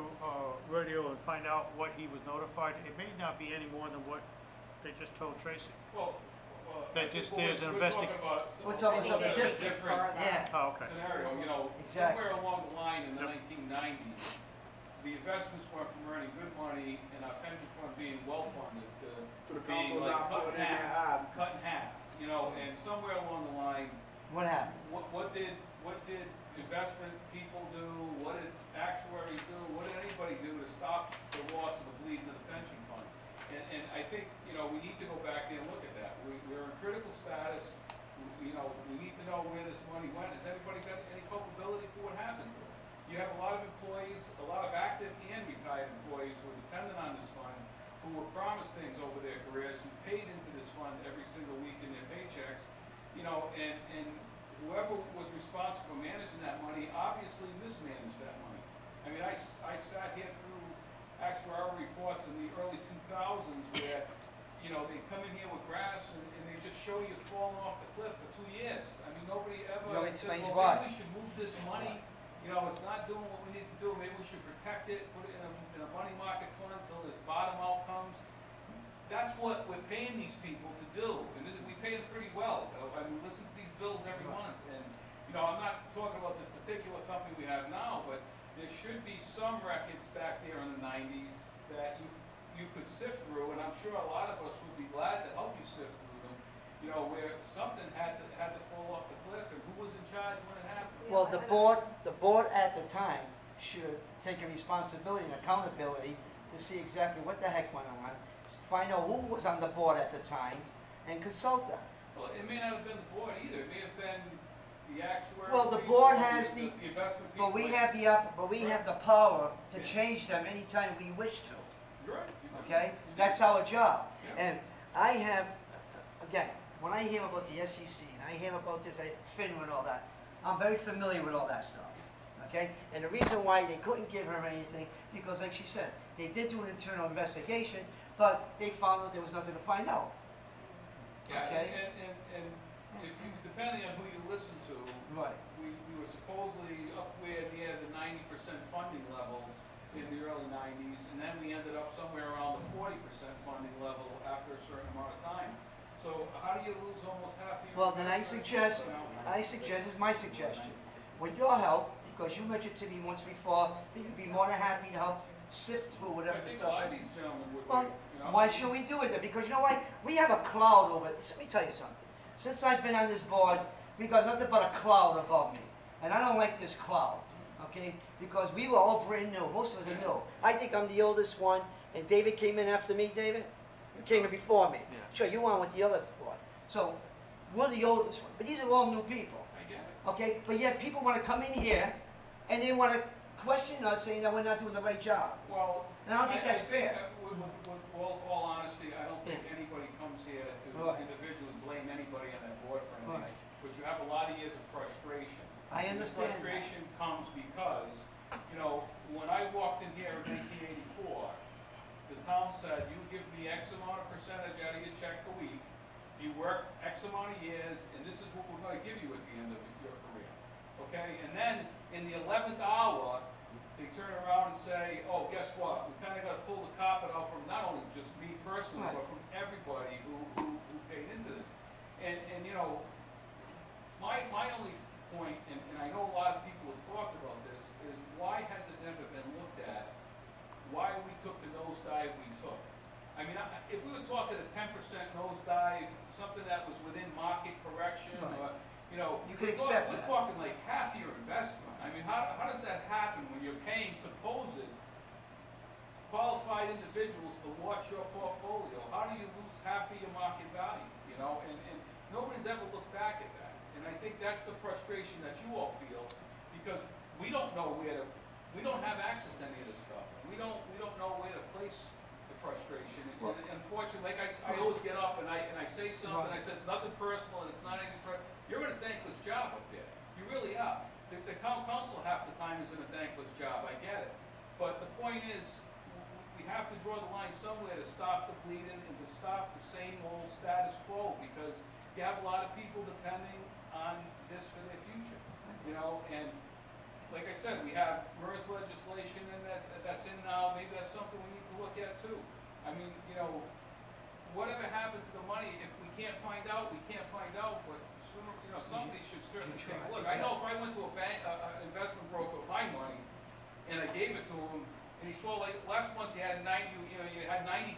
radio and find out what he was notified, it may not be any more than what they just told Tracy. Well, That I think just what there's an we're talking about We're talking I think something they different. prefer that. Yeah. Oh, okay. scenario, you know, Exactly. somewhere along the line in the Yep. 1990s, the investments went from earning good money and our pension fund being well-funded To to the being council like not cut putting in in their half, ad. cut in half, you know, and somewhere along the line, What happened? what did investment people do? What did actuaries do? What did anybody do to stop the loss of the bleeding of the pension fund? And I think, you know, we need to go back there and look at that. We're in critical status. You know, we need to know where this money went. Has anybody got any culpability for what happened to it? You have a lot of employees, a lot of active and retired employees who are dependent on this fund, who were promised things over their careers, who paid into this fund every single week in their paychecks, you know, and whoever was responsible for managing that money obviously mismanaged that money. I mean, I sat here through actuarial reports in the early 2000s where, you know, they come in here with graphs and they just show you falling off the cliff for 2 years. I mean, nobody ever Nobody said, explains well, why. maybe we should move this money. You know, it's not doing what we need to do. Maybe we should protect it, put it in a money market fund until this bottom out comes. That's what we're paying these people to do, and we pay them pretty well. I mean, listen to these bills every month, and, you know, I'm not talking about the particular company we have now, but there should be some records back there in the 90s that you could sift through, and I'm sure a lot of us would be glad to help you sift through them, you know, where something had to fall off the cliff, and who was in charge when it happened. Well, the board at the time should take a responsibility and accountability to see exactly what the heck went on, find out who was on the board at the time, and consult them. Well, it may not have been the board either, it may have been the actuary. Well, the people, board has the investment people. But we have the power to change them anytime we wish to. You're right. Okay? That's our job. And I have, again, when I hear about the SEC and I hear about this, FINRA and all that, I'm very familiar with all that stuff, okay? And the reason why they couldn't give her anything, because like she said, they did do an internal investigation, but they found that there was nothing to find out. Yeah, Okay. and if you, depending on who you listen to, Right. we were supposedly up where near the 90% funding level in the early 90s, and then we ended up somewhere around the 40% funding level after a certain amount of time. So how do you lose almost half of your Well, then investment? this is my suggestion. With your help, because you mentioned to me once before, that you'd be more than happy to help sift through whatever I the think a stuff lot of is. these gentlemen would Well, be, you know. why should we do it then? Because you know why? We have a cloud over it. Let me tell you something. Since I've been on this board, we got nothing but a cloud above me. And I don't like this cloud, okay? Because we were all brand new. Most of us are new. I think I'm the oldest one, and David came in after me, David? You came in before me. Yeah. Sure, you went with the other board. So, we're the oldest one. But these are all new people. I get it. Okay, but yet people want to come in here and they want to question us, saying that we're not doing the right job. Well, And I don't think that's fair. With all honesty, I don't think anybody comes here to Right. individually blame anybody on that board for anything. Right. But you have a lot of years of frustration. I And the understand that. frustration comes because, you know, when I walked in here in 1984, the town said, you give me X amount of percentage out of your check a week, you work X amount of years, and this is what we're gonna give you at the end of your career, okay? And then, in the 11th hour, they turn around and say, oh, guess what? We kinda gotta pull the carpet out from not only just me personally, Right. but from everybody who paid into this. And you know, my only point, and I know a lot of people have talked about this, is why has it never been looked at? Why we took the nosedive we took? I mean, if we were talking a 10% nosedive, something that was within market correction, Right. or, you know. You could we're talk- accept We're that. talking like half your investment. I mean, how does that happen when you're paying supposed qualified individuals to watch your portfolio? How do you lose half of your market value, you know? And nobody's ever looked back at that. And I think that's the frustration that you all feel, because we don't know we don't have access to any of this stuff. We don't know where to place the frustration. Well- And unfortunately, like I always get up and I say something, I say it's nothing personal, and it's not anything you're in a thankless job up there. You really are. The council half the time is in a thankless job, I get it. But the point is, we have to draw the line somewhere to stop the bleeding and to stop the same old status quo, because you have a lot of people depending on this for their future, you know, and like I said, we have MERS legislation and that's in now, maybe that's something we need to look at too. I mean, you know, whatever happened to the money, if we can't find out, we can't find out, but sooner, you know, somebody should certainly take a look. I know if I went to a bank, an investment broker with my money, and I gave it to him, and he saw like, last month you had you had $90,000,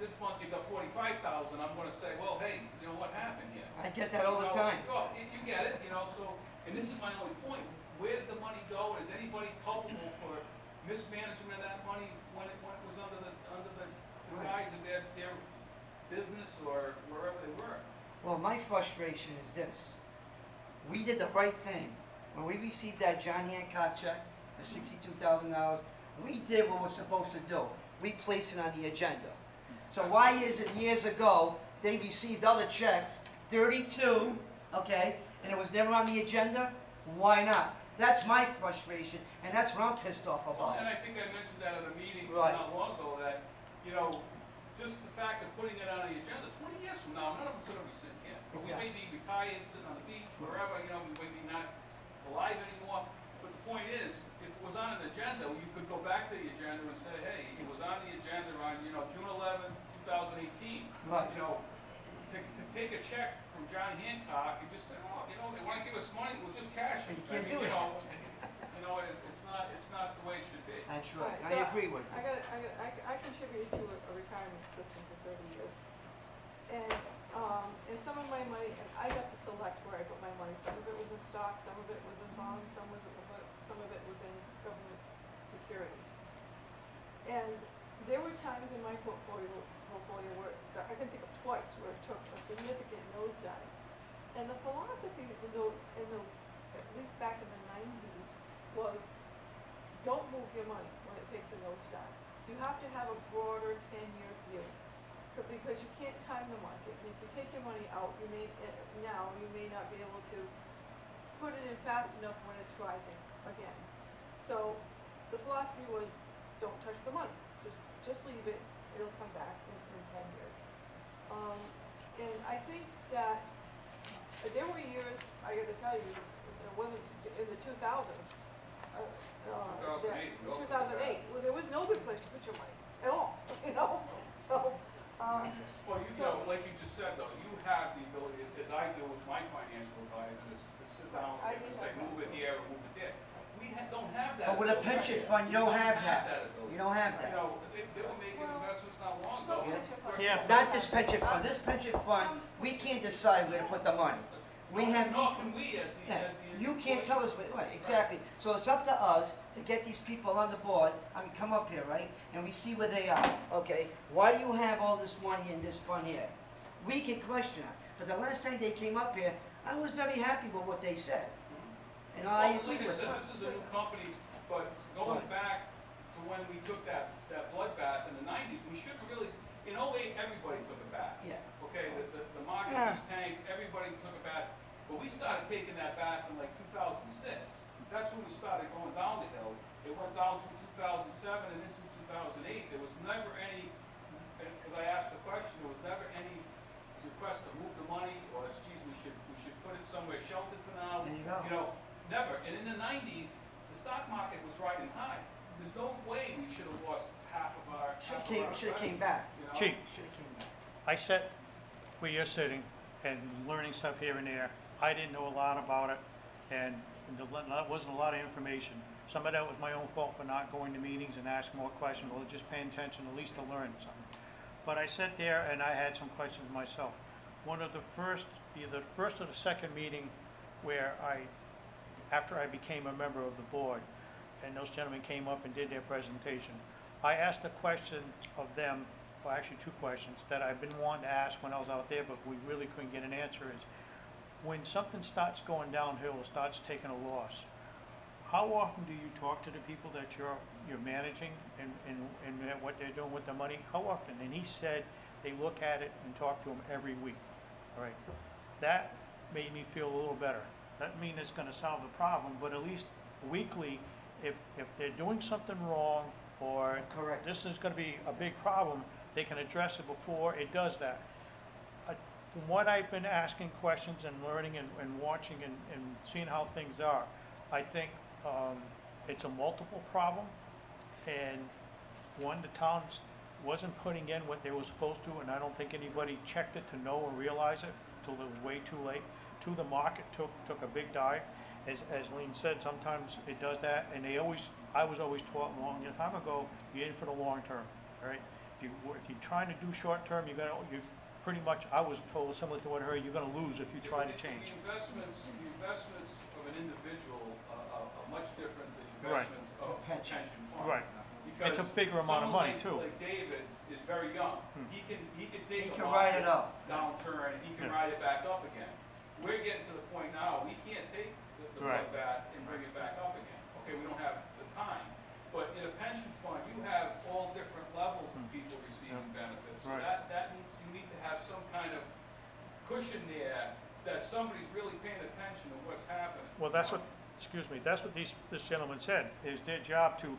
this month you got $45,000, I'm gonna say, well, hey, you know, what happened here? I get that all the You know, time. Well, you get it, you know, so, and this is my only point. Where did the money go? Is anybody culpable for mismanagement of that money when it was under the guise of their business or wherever they were? Well, my frustration is this. We did the right thing. When we received that John Hancock check, the $62,000, we did what we're supposed to do. We placed it on the agenda. So why is it years ago, they received other checks, 32, okay, and it was never on the agenda? Why not? That's my frustration, and that's what I'm pissed off Well, about. and I think I mentioned that at a meeting Right. not long ago, that, you know, just the fact of putting it on the agenda, 20 years from now, none of us are gonna be sitting here. We may be retired, sitting on the beach, wherever, you know, we may be not alive anymore. But the point is, if it was on an agenda, you could go back to the agenda and say, hey, it was on the agenda on, you know, June 11, 2018. Right. You know, to take a check from John Hancock and just say, oh, you know, they wanna give us money, we'll just cash it. But you can't do You it. know, it's not the way it should be. That's right, Alright, I so agree with you. I contributed to a retirement system for 30 years. And some of my money, and I got to select where I put my money. Some of it was in stocks, some of it was in bonds, some of it was in government securities. And there were times in my portfolio where, I can think of twice, where it took a significant nosedive. And the philosophy in those, at least back in the 90s, was don't move your money when it takes a nosedive. You have to have a broader 10-year view. because you can't time the market. If you take your money out, you may, now, you may not be able to put it in fast enough when it's rising again. So the philosophy was, don't touch the money, just leave it, it'll come back in 10 years. And I think that there were years, I gotta tell you, it wasn't in the 2000s, 2008, well, there was no good place to put your money at all, you know? So, Well, you know, like you just said though, you have the ability, as I do with my financial advisor, to sit down I and do say, have move it here or move it there. We don't have that. But with a ability. pension fund, you don't have that. ability. You don't have You that. know, they were making Well, investments not long no ago. pension fund. Yeah. Not this pension fund. This pension fund, we can't decide where to put the money. We have Nor people. can we as the, Yeah, as the. you can't tell us, right, exactly. So it's up to us to get these people on the board, I mean, come up here, right? And we see where they are, okay? Why do you have all this money in this fund here? We can question it, but the last time they came up here, I was very happy with what they said. And I Well, agree like I with said, them. this is a new company, but going Right. back to when we took that bloodbath in the 90s, we shouldn't really, in '08, everybody took a bath. Yeah. Okay, the market was tanked, everybody took a bath, but we started taking that bath in like 2006. That's when we started going down the hill. It went down through 2007 and into 2008. There was never any, because I asked the question, there was never any request to move the money or, geez, we should put it somewhere sheltered for now. There you go. You know, never. And in the 90s, the stock market was riding high. There's no way we should have lost half of our. Should've came back. You know? Chief, Should've came back. I sat where you're sitting and learning stuff here and there. I didn't know a lot about it, and there wasn't a lot of information. Some of that was my own fault for not going to meetings and asking more questions, or just paying attention at least to learn something. But I sat there and I had some questions myself. One of the first, either the first or the second meeting where after I became a member of the board, and those gentlemen came up and did their presentation, I asked a question of them, well, actually two questions, that I've been wanting to ask when I was out there, but we really couldn't get an answer is, when something starts going downhill or starts taking a loss, how often do you talk to the people that you're managing and what they're doing with the money? How often? And he said they look at it and talk to them every week. All right. That made me feel a little better. Doesn't mean it's going to solve the problem, but at least weekly, if they're doing something wrong or Correct. this is going to be a big problem, they can address it before it does that. From what I've been asking questions and learning and watching and seeing how things are, I think it's a multiple problem. And one, the town wasn't putting in what they were supposed to, and I don't think anybody checked it to know or realize it until it was way too late. Two, the market took a big dive. As Lean said, sometimes it does that, and I was always taught a long time ago, you're in for the long term, all right? If you're trying to do short term, you pretty much, I was told similar to what I heard, you're gonna lose if you try to change. The investments of an individual are much different than Right. investments of a pension fund. Right. Because It's a bigger amount of money, someone too. like David is very young. He can He take can a ride it market up. downturn and he can Yeah. ride it back up again. We're getting to the point now, we can't take the Right. bloodbath and bring it back up again. Okay, we don't have the time. But in a pension fund, you have all different levels of people receiving benefits. So Right. that means you need to have some kind of cushion there that somebody's really paying attention to what's happening. Well, that's what, excuse me, that's what this gentleman said, is their job to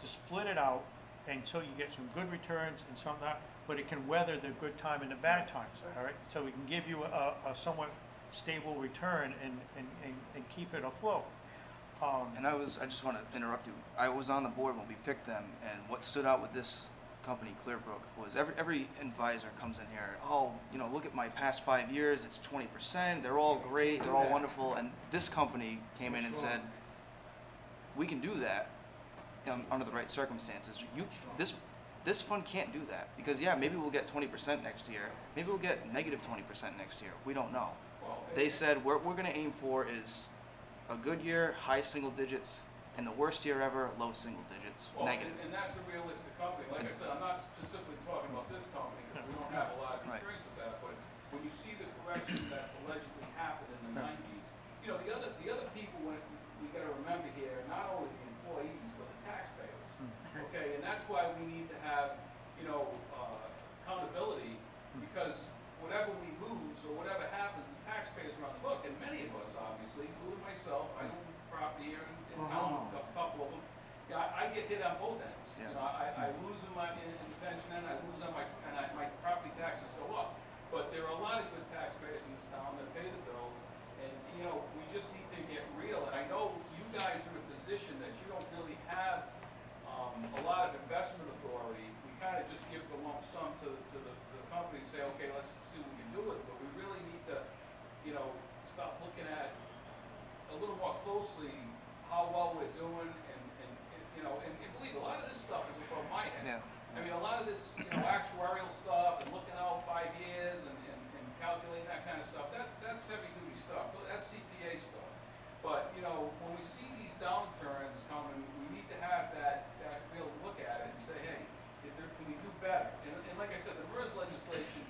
split it out until you get some good returns and some not, but it can weather the good time and the bad times, all right? So we can give you a somewhat stable return and keep it afloat. And I just want to interrupt you. I was on the board when we picked them, and what stood out with this company, Clearbrook, was every advisor comes in here, oh, look at my past 5 years, it's 20%, they're all great, they're all wonderful, and this company came in and said, we can do that under the right circumstances. This fund can't do that, because maybe we'll get 20% next year, maybe we'll get negative 20% next year, we don't know. Well, They said, what we're going to aim for is a good year, high single digits, and the worst year ever, low single digits, Well, negative. and that's a realistic company. Like I said, I'm not specifically talking about this company because we don't have a lot of Right. experience with that, but when you see the correction that's allegedly happened in the 90s, the other people, we gotta remember here, not only the employees, but the taxpayers. Okay, and that's why we need to have, accountability myself, I own property here in town, a couple of them. Yeah, I get hit on both ends. You Yeah. know, I lose in the pension end, I lose on my property taxes go up. But there are a lot of good taxpayers in this town that pay the bills, and, you know, we just need to get real. And I know you guys are in a position that you don't really have, a lot of investment authority. We kind of just give the lump sum to the company, say, okay, let's see what we can do with it. But we really need to, you know, start looking at a little more closely how well we're doing, and you know, and believe me, a lot of this stuff is above my head. Yeah. I mean, a lot of this, you know, actuarial stuff and looking out 5 years and calculating that kind of stuff, that's heavy duty stuff. That's CPA stuff. But, you know, when we see these downturns coming, we need to have that real look at it and say, hey, can we do better? And like I said, the MERS legislation,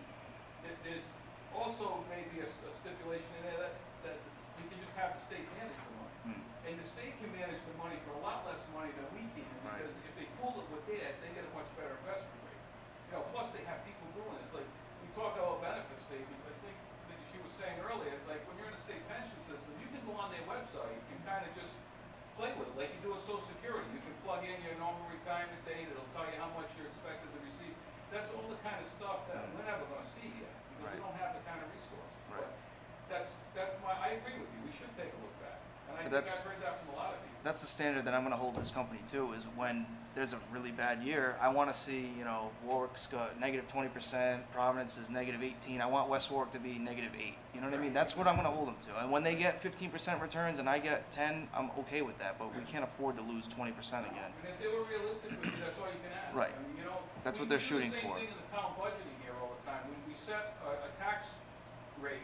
there's also maybe a stipulation in there that we can just have the state manage the money. And the state can manage the money for a lot less money than we can, Right. because if they pool it with theirs, they get a much better investment rate. You know, plus they have people doing this. Like, we talk about benefit statements. I think that she was saying earlier, like when you're in a state pension system, you can go on their website and kind of just play with it, like you do with Social Security. You can plug in your normal retirement date. It'll tell you how much you're expected to receive. That's all the kind of stuff that we're never going to see yet, because we Right. don't have the kind of resources. Right. But I agree with you. We should take a look back. And I But think I've heard that from a lot of people. That's the standard that I'm going to hold this company to, is when there's a really bad year, I want to see, you know, Warwick's got negative 20%, Providence is negative 18. I want West Warwick to be negative 8. You know what I mean? That's what I'm going to hold them to. And when they get 15% returns and I get 10, I'm okay with that. But we can't afford to lose 20% again. And if they were realistic with you, that's all you can ask. Right. I mean, you know, That's what we they're do shooting the for. same thing in the town budgeting here all the time. We set a tax rate,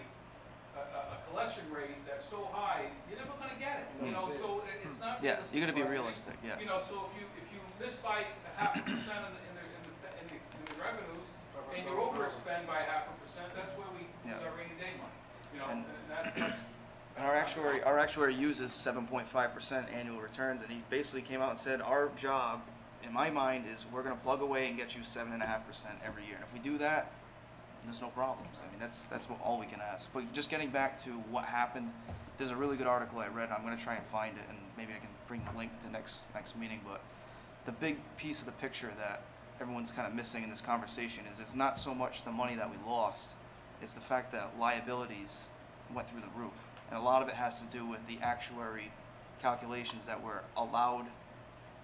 a collection rate that's so high, you're never gonna get it. You know, so it's not Yeah, realistic you got to be budgeting. realistic. Yeah. You know, so if you miss by 0.5% in the revenues, and you overspend by 0.5%, that's where we use Yeah. our rainy day money. You know, And- that's And our actuary uses 7.5% annual returns, and he basically came out and said, our job, in my mind, is we're going to plug away and get you 7.5% every year. And if we do that, there's no problems. I mean, that's all we can ask. But just getting back to what happened, there's a really good article I read. I'm going to try and find it, and maybe I can bring the link to next meeting. But the big piece of the picture that everyone's kind of missing in this conversation is it's not so much the money that we lost, it's the fact that liabilities went through the roof. And a lot of it has to do with the actuary calculations that were allowed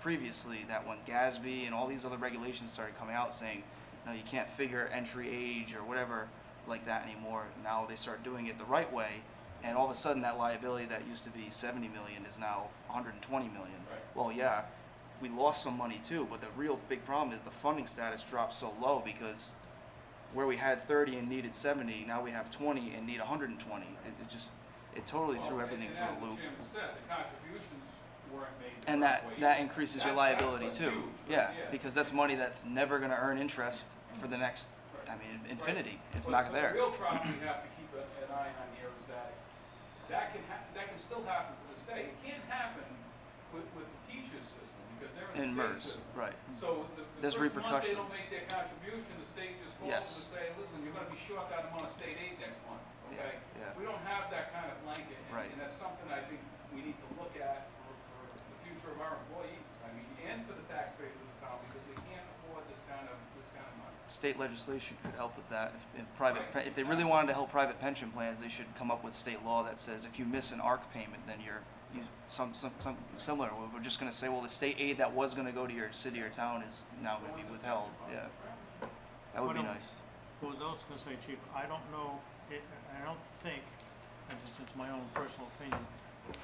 previously, that when GASB and all these other regulations started coming out saying, no, you can't figure entry age or whatever like that anymore. Now they start doing it the right way, and all of a sudden that liability that used to be 70 million is now 120 million. Right. Well, yeah, we lost some money too, but the real big problem is the funding status dropped so low, because where we had 30 and needed 70, now we have 20 and need 120. It totally threw everything through a loop. As the chairman said, the contributions weren't made the And right that way. increases your That's liability like too. huge, Yeah, right? because that's money that's never going to earn interest for the next, I mean, infinity. It's not But there. the real problem we have to keep an eye on here is that can still happen to this day. It can't happen with the teachers system, because they're In in the MERS, state system. right. So the There's first month they don't repercussions. make their contribution, the state just calls Yes. them and say, listen, you're gonna be short that amount of state aid next month, okay? Yeah. We don't have that kind of blanket, Right. and that's something I think we need to look at for the future of our employees. I mean, and for the taxpayers of the town, because they can't afford this kind of money. State legislation could help with that. If they really wanted to help private pension plans, they should come up with state law that says if you miss an ARC payment, then something similar. We're just going to say, well, the state aid that was going to go to your city or town is now going to be withheld. Yeah, that would be nice. What I was gonna say, Chief, I don't know, I don't think, and this is my own personal opinion,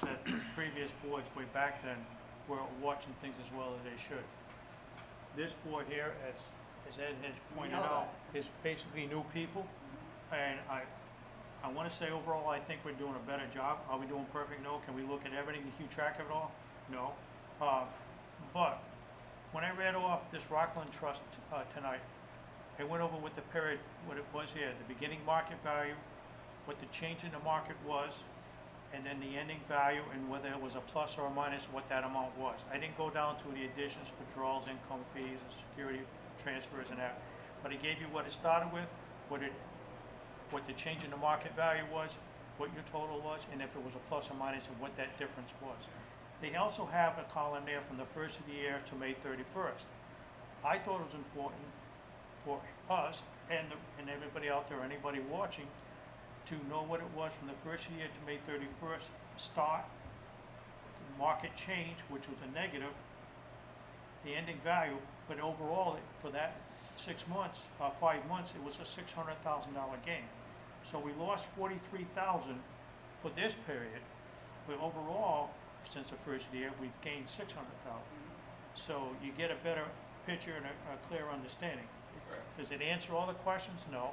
that the previous boards way back then were watching things as well as they should. This board here, as Ed has pointed know out, is basically new people, and I wanna say overall, I think we're doing a better job. Are we doing perfect? No. Can we look at everything and keep track of it all? No. But when I read off this Rockland Trust tonight, I went over with the period, what it was here, the beginning market value, what the change in the market was, and then the ending value, and whether it was a plus or a minus, what that amount was. I didn't go down to the additions, withdrawals, income fees, and security transfers and that, but I gave you what it started with, what the change in the market value was, what your total was, and if it was a plus or minus, and what that difference was. They also have a column there from the first of the year to May 31st. I thought it was important for us and everybody out there, anybody watching, to know what it was from the first of the year to May 31st, start, market change, which was a negative, the ending value, but overall, for that 6 months, 5 months, it was a $600,000 gain. So we lost 43,000 for this period, but overall, since the first of the year, we've gained 600,000. So you get a better picture and a clear understanding. Does it answer all the questions? No.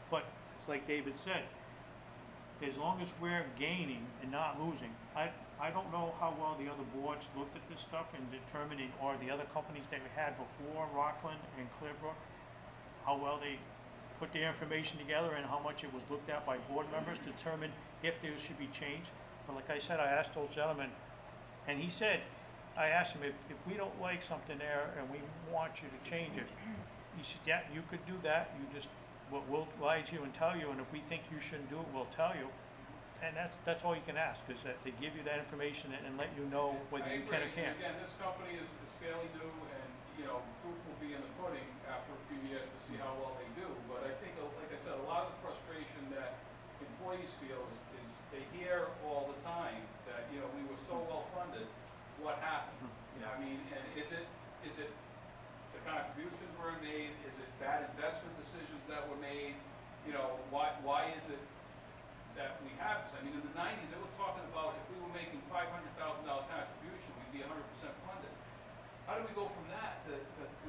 But it's like David said, as long as we're gaining and not losing, I don't know how well the other boards looked at this stuff in determining, or the other companies that we had before, Rockland and Clearbrook, how well they put their information together and how much it was looked at by board members to determine if there should be change. But like I said, I asked those gentlemen, and he said, I asked him, if we don't like something there and we want you to change it, he said, yeah, you could do that, you just, we'll lie to you and tell you, and if we think you shouldn't do it, we'll tell you. And that's all you can ask, is that they give you that information and let you know whether you can or can't. Again, this company is fairly new, and, you know, proof will be in the pudding after a few years to see how well they do. But I think, like I said, a lot of the frustration that employees feel is they hear all the time that, you know, we were so well funded, what happened? You know, I mean, and is it the contributions were made? Is it bad investment decisions that were made? You know, why is it that we have this? I mean, in the 90s, they were talking about if we were making $500,000 contribution, we'd be 100% funded. How do we go from that to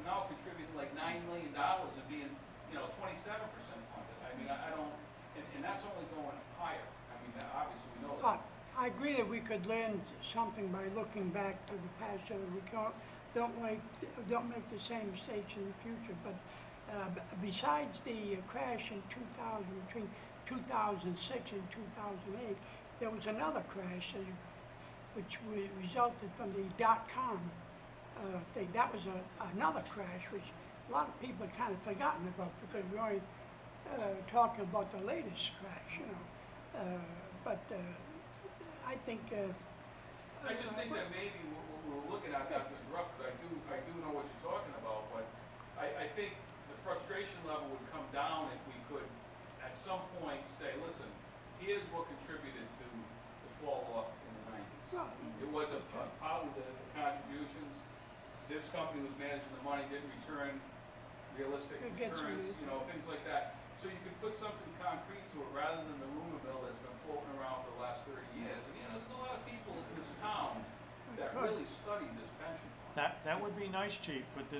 now contributing like $9 million and being, you know, 27% funded? I mean, I don't, and that's only going higher. I mean, obviously we know that. I agree that we could learn something by looking back to the past so that we don't make the same mistakes in the future. But besides the crash in 2000, between 2006 and 2008, there was another crash which resulted from the .com thing. That was another crash which a lot of people had kind of forgotten about because we're only talking about the latest crash, you know. But I think. I just think that maybe what we're looking at, not to interrupt, because I do know what you're talking about, but I think the frustration level would come down if we could, at some point, say, listen, here's what contributed to the fall off in the 90s. It was probably the contributions. This company was managing the money, didn't return realistic returns, you know, things like that. So you could put something concrete to it rather than the rumor mill that's been floating around for the last 30 years. And, you know, there's a lot of people in this town that really study this pension fund. That would be nice, Chief, but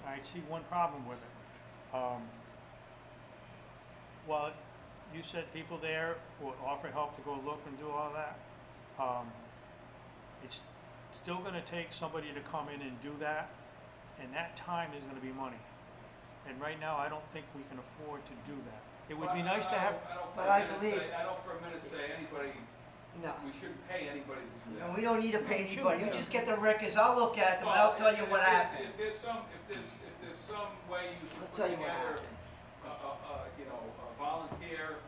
I see one problem with it. Well, you said people there would offer help to go look and do all that. It's still gonna take somebody to come in and do that, and that time is gonna be money. And right now, I don't think we can afford to do that. It would be nice to have. I don't for a minute say anybody, No. we shouldn't pay anybody to do No, that. we don't need to pay anybody. You just get the records. I'll look at them and I'll tell you what happened. If there's some way you can I'll tell put you what together, happened. you know, a volunteer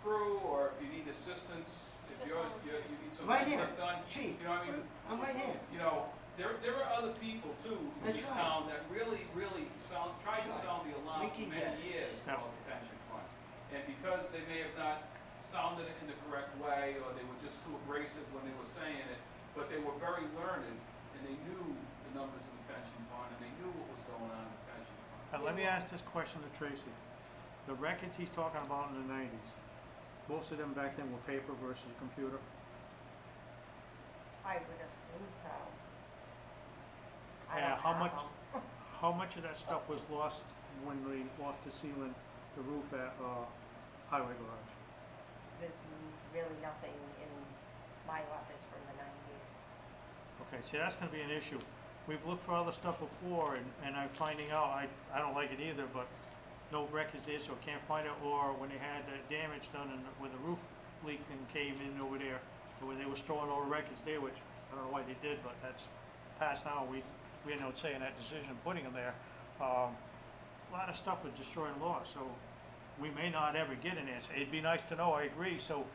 crew, or if you need assistance, if you need some Right here, work done, Chief. you know what I mean? I'm right here. You know, there are other people too in That's this right. town that really tried to That's right. sound the alarm We for can many get it. years Yeah. about the pension fund. And because they may have not sounded it in the correct way, or they were just too abrasive when they were saying it, but they were very learned, and they knew the numbers in the pension fund, and they knew what was going on in the pension fund. Let me ask this question to Tracy. The records he's talking about in the 90s, most of them back then were paper versus computer. I would assume so. I Yeah, don't how have much- them. How much of that stuff was lost when we lost the ceiling, the roof at Highway Garage? There's really nothing in my office from the 90s. Okay, see, that's gonna be an issue. We've looked for other stuff before, and I'm finding out, I don't like it either, but no records there, so can't find it, or when they had that damage done and where the roof leaked and caved in over there, where they were storing all the records there, which I don't know why they did, but that's past now. We had no say in that decision, putting them there. A lot of stuff was destroyed and lost, so we may not ever get an answer. It'd be nice to know, I agree, so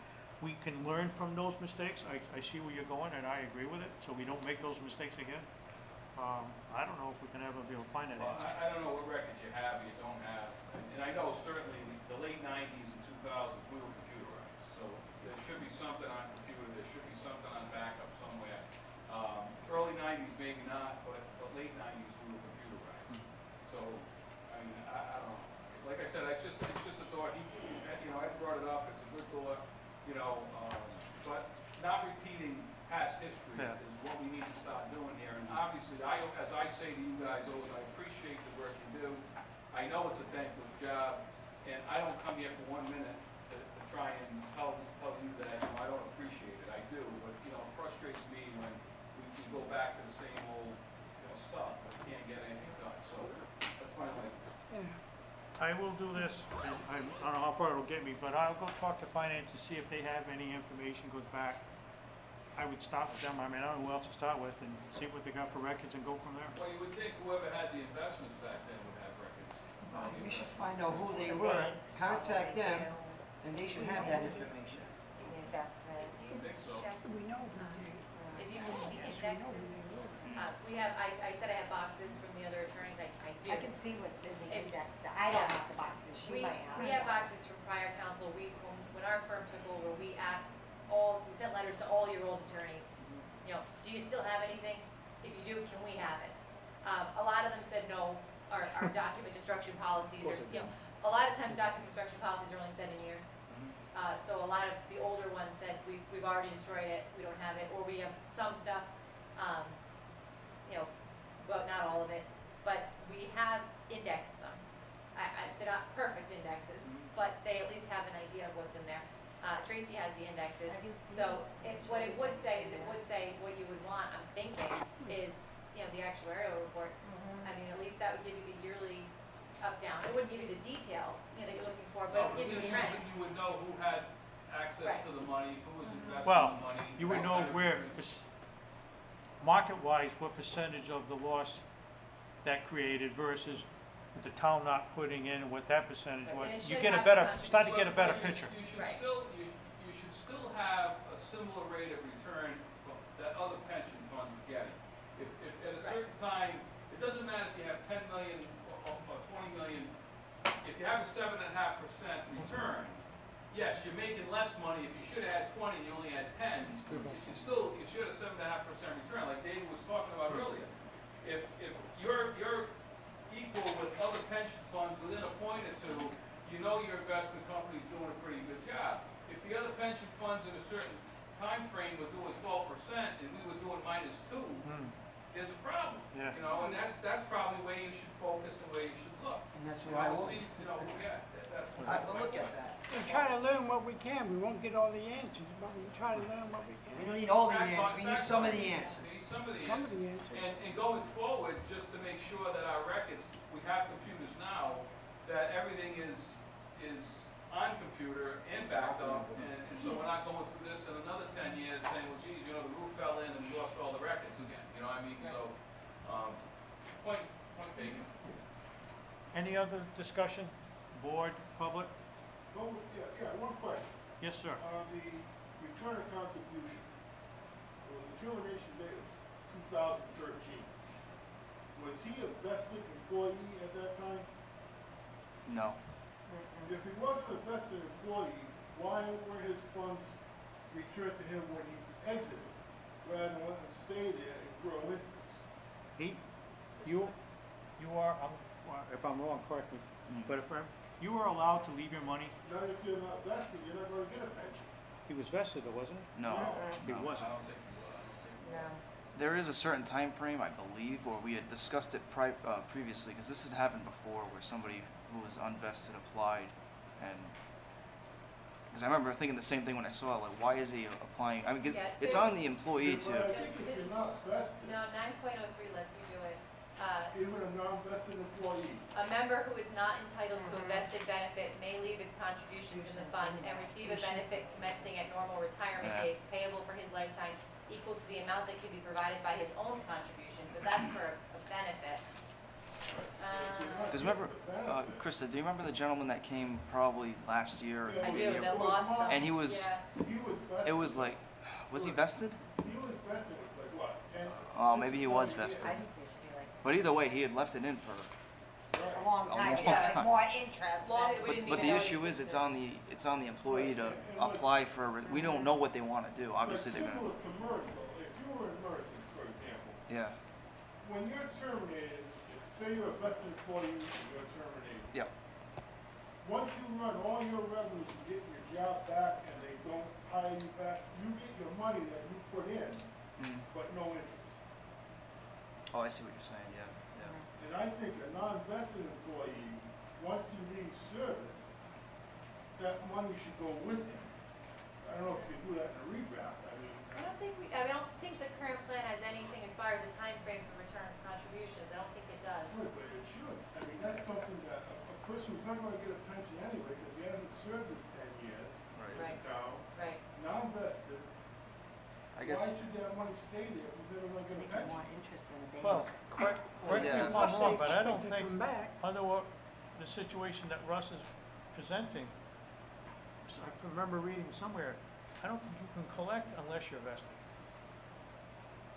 we can learn from those mistakes. I see where you're going, and I agree with it, so we don't make those mistakes again. I don't know if we can ever be able to find that Well, answer. I don't know what records you have, you don't have, and I know certainly the late nineties and 2000s, we were computerized. So there should be something on computer, there should be something on backup somewhere. Early nineties, maybe not, but late nineties, we were computerized. So, I mean, I don't know. Like I said, it's just a thought. I brought it up, it's a good thought, but not repeating past history Yeah. is what we need to start doing here. And obviously, as I say to you guys always, I appreciate the work you do. I know it's a thankless job, and I don't come here for 1 minute to try and tell you that, I don't appreciate it. I do, but, it frustrates me when we go back to the same old, stuff, and can't get anything done. So, that's my only. Yeah. I will do this, and I don't know how far it'll get me, but I'll go talk to finance to see if they have any information goes back. I would start with them, I mean, I don't know who else to start with, and see what they got for records and go from there. Well, you would think whoever had the investments back then would have records. We should find out who they were, contact them, and they should have that information. The investments. I think so. We know who they, If you look at the yes, we know who indexes, they were. I said I have boxes from the other attorneys, I do. I can see what's in the If- index. I don't yeah. have the boxes, she We might have. have boxes from prior council, when our firm took over, we sent letters to all your old attorneys. Do you still have anything? If you do, can we have it? A lot of them said no, our document destruction policies are, a lot of times document destruction policies are only 7 years. So a lot of the older ones said, we've already destroyed it, we don't have it, or we have some stuff, but not all of it, but we have indexed them. They're not perfect indexes, but they at least have an idea of what's in there. Tracy has the indexes, I can see so it. what it would say is, it would say what you would want, I'm thinking, is, the actuarial reports. I mean, at least that would give you the yearly up, down. It wouldn't give you the detail, that you're looking for, but it would give you a trend. You would know who had access Right. to the money, who was investing Well, the money. you would what know kind of where, information. market-wise, what percentage of the loss that created versus the town not putting in what that percentage was. And it You should get a have better, the start to get a better But picture. You should Right. you should still have a similar rate of return that other pension funds are getting. If at a certain time, it doesn't matter if you have 10 million or 20 million, if you have a 7.5% return, yes, you're making less money. If you should have had 20, you only had 10, you should have 7.5% return, like David was talking about earlier. If you're equal with other pension funds within a point or two, your investment company's doing a pretty good job. If the other pension funds in a certain time frame were doing 12% and we were doing -2, there's a problem. Yeah. And that's probably where you should focus and where you should look. And that's what I will. See, that's I will look at that. We try to learn what we can, we won't get all the answers, but we try to learn what we We can. don't need all the answers, we need some of the answers. We need some of the Some of answers. the answers. And going forward, just to make sure that our records, we have computers now, that everything is on computer and backed up, and so we're not going through this in another 10 years saying, well, geez, the roof fell in and we lost all the records again, you know what I mean? So, point taken. Any other discussion? Board, public? Oh, yeah, one question. Yes, sir. The return of contribution, the determination date of 2013, was he a vested employee at that time? No. If he wasn't a vested employee, why were his funds returned to him when he exited, rather than let him stay there and grow interest? You are, if I'm wrong, correct me, but you were allowed to leave your money, Not if you're not vested, you're not gonna get a pension. he was vested though, wasn't he? No. He no. wasn't. I don't think you will. No. There is a certain time frame, I believe, or we had discussed it previously, because this had happened before, where somebody who was unvested applied, and because I remember thinking the same thing when I saw it, like, why is he applying? I mean, 'cause Yeah, it's there's- on the employee to. But I think if you're not vested, No, 9.03 lets you do it. even a non-vested employee, A member who is not entitled to a vested benefit may leave its contributions in the fund and receive a benefit commencing at normal retirement Yeah. date payable for his lifetime equal to the amount that can be provided by his own contributions, but that's for a benefit. Because remember, Krista, do you remember the gentleman that came probably last year? I do, that lost them. And he was, Yeah. he was vested. It was like, was he vested? He was vested, it was like what, 10? Oh, 6 maybe he or was 7 years. vested. I think they should be like But either way, he had left it in for. a long A time, long yeah, time. more interest Long- than. we didn't But even the know it issue is, existed. it's on the employee to apply for. We don't know what they want to do. Obviously, they're But gonna. similar to MERS, though, if you were in MERS, for example, Yeah. when you're terminated, say you're a vested employee and you're terminated, Yep. once you run all your revenues to get your job back and they don't hire you back, you get your money that you put in, Mm. but no interest. Oh, I see what you're saying. Yeah. Yeah. And I think a non-vested employee, once he leaves service, that money should go with him. I don't know if you can do that in a redraft, I mean. I don't think the current plan has anything as far as a time frame for return of contributions. I don't think it does. Good, but it should. I mean, that's something that a person who's not gonna get a pension anyway, because he hasn't served his 10 years Right. in Right. town, Right. non-vested, I guess. why should that money stay there if he's never gonna get a Make it pension? more interest than a Well, base. correct me Yeah. if I'm wrong, but I don't They think, come back. under what, the situation that Russ is presenting, so I remember reading somewhere, I don't think you can collect unless you're vested.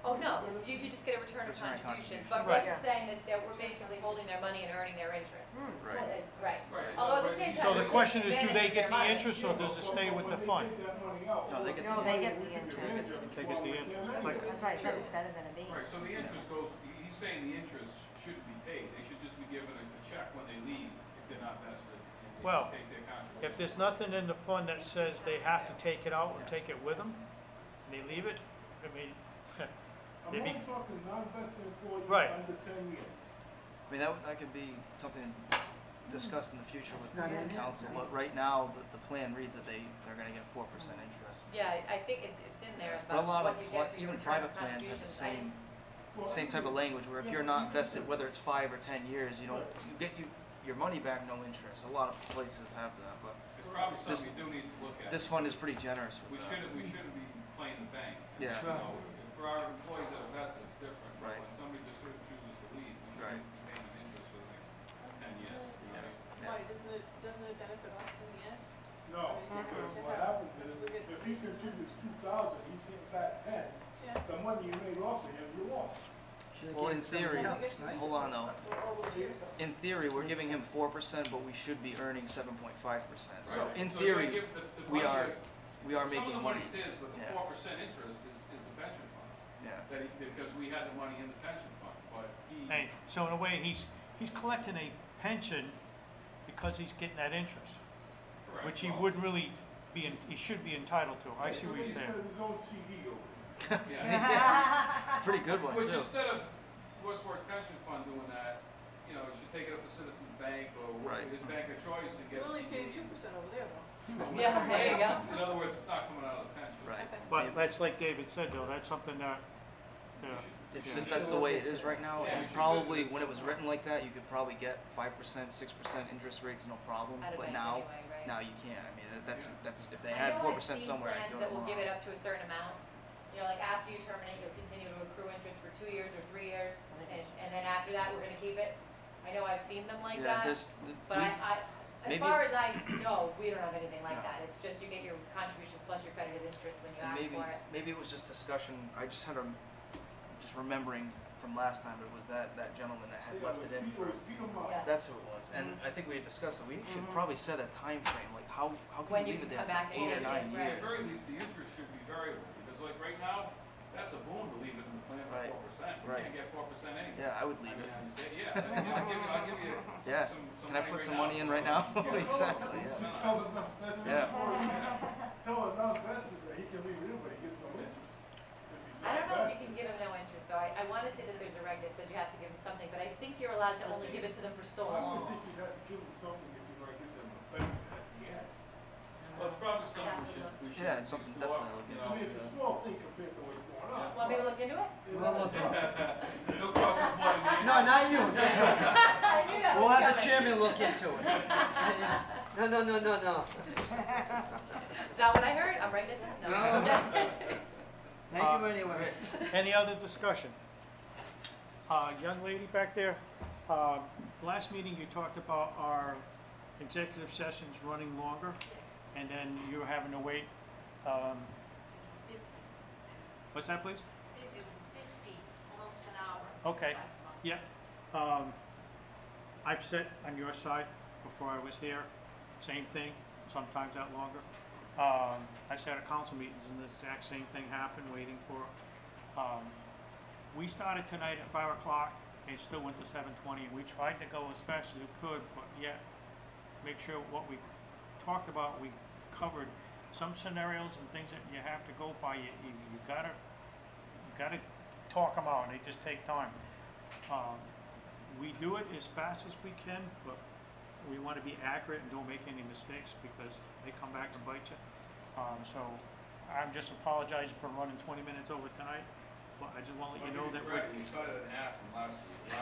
Oh, no, you just get a return of Return of contributions, contributions. but Right. Russ is saying that we're basically holding their money and earning their interest. Right. Right. Right. Although at the same time. So the we're question taking is, do advantage they of get their the money. interest or does it stay with the fund? When they take that money out. No, they get No, they get the interest. They get the interest. That's why I said it's better than a base. Right, so the interest goes, he's saying the interest shouldn't be paid, they should just be given a check when they leave, if they're not vested, and they Well, should take their contribution. If there's nothing in the fund that says they have to take it out and take it with them, and they leave it, I mean, I'm maybe, only talking non-vested employees Right. under 10 years. I mean, that could be something discussed in the future with It's not in there, council, right? but right now, the plan reads that they're gonna get 4% interest. Yeah, I think it's in there But a about lot what of, you get for your even return private of plans have the contributions. I same, Well, same type of language, where if you're not vested, whether it's 5 or 10 years, you don't, you get your money back, no interest. A lot of places have that, but It's probably this- something you do need to look at. this fund is pretty generous We with that. shouldn't be playing the bank. Yeah. You know, for our employees that are vested, it's different. But Right. when somebody just sort of chooses to leave, we should Right. be paying them interest for the next 10 years. Yeah. right? Yeah. Why, doesn't it benefit us in the end? No, because what happens is, if he contributes 2,000, he's getting back 10, Yeah. the money you made off of him, you lost. Should've Well, given in theory, somebody else, right? hold on though. Over the years. In theory, we're giving him 4%, but we should be earning 7.5%. So Right. in So theory, you give the we money are, that- we are Some making of the money. money's his, but the Yeah. 4% interest is the pension fund. Yeah. That because we had the money in the pension fund, but he. hey, so in a way, he's collecting a pension because he's getting that interest, Correct. which he Well, would really he should be entitled to. I see what you're Somebody's saying. got his own CD over there. Yeah. Pretty good one, Which too. instead of Westport Pension Fund doing that, you know, you should take it up to Citizens Bank or Right. his bank of choice and get We're a only paying CD. 2% over there though. Yeah, there you go. In other words, it's not coming out of the pension. Right. But that's like David said, though, that's something that, It's Yeah. just that's the way it is right now, Yeah, and we should probably visit when it this was written like that, you could probably get 5%, 6% interest rates, no problem. Out of But bank now, anyway, right? now you can't. I mean, that's if they I had know 4% I've seen somewhere, plans I'd go that to will give Vermont. it up to a certain amount. You know, like after you terminate, you'll continue to accrue interest for 2 years or 3 years, and then after that, we're gonna keep it. I know I've seen them like Yeah, that, this, but we- as maybe- far as I know, we don't have anything like No. that. It's just you get your contributions plus your credited interest when you and ask for it. maybe it was just discussion. I just had just remembering from last time, it was that gentleman that had Yeah, left it in it for. was Peter Mark. Yeah. That's who it was, and I think we had discussed it. We should probably set a time frame, like how can When we you leave it can there come back for and 8 or take 9 it, At years? the very least, the interest should be variable, because like right now, that's a boon to leave it in the plan for Right. 4%. You Right. can't get 4% anyway. Yeah, I would I leave mean, it. I say, yeah, I'll give you Yeah. some Can I money put right some now. money in right now? Yeah. Exactly. Yeah. You tell the non-vested Yeah. employee, tell a non-vested that he can leave it in, but he gets no interest. If he's I not don't know if vested. you can give them no interest though. I wanna say that there's a reg that says you have to give them something, but I think you're allowed to only give it to them for so I would long. think you'd have to give them something if you're gonna give them a benefit at the end. Well, it's probably I'd something have to look. we should Yeah, it's something explore, definitely look you I know. mean, it's a small thing compared to what's going on. Want me to look into it? We'll look into it. It'll cost us more than you. No, not you, no, no. I knew that We'll was have the coming. chairman look into it. No. Is that what I heard? I'm writing it down. No. Thank you anyway. any other discussion? Young lady back there, last meeting you talked about our executive sessions running longer, and then you're having to wait. What's that, please? It was 50, almost an hour. Okay. Last month. Yeah. I've sat on your side before I was here, same thing, sometimes that longer. I sat at council meetings and the exact same thing happened, waiting for, we started tonight at 5 o'clock and still went to 7:20, and we tried to go as fast as we could, but yet make sure what we talked about, we covered some scenarios and things that you have to go by, you gotta talk them out, and they just take time. We do it as fast as we can, but we want to be accurate and don't make any mistakes because they come back and bite you. So I'm just apologizing for running 20 minutes over tonight, but I just want to let you know that Greg, we cut it in half from last week,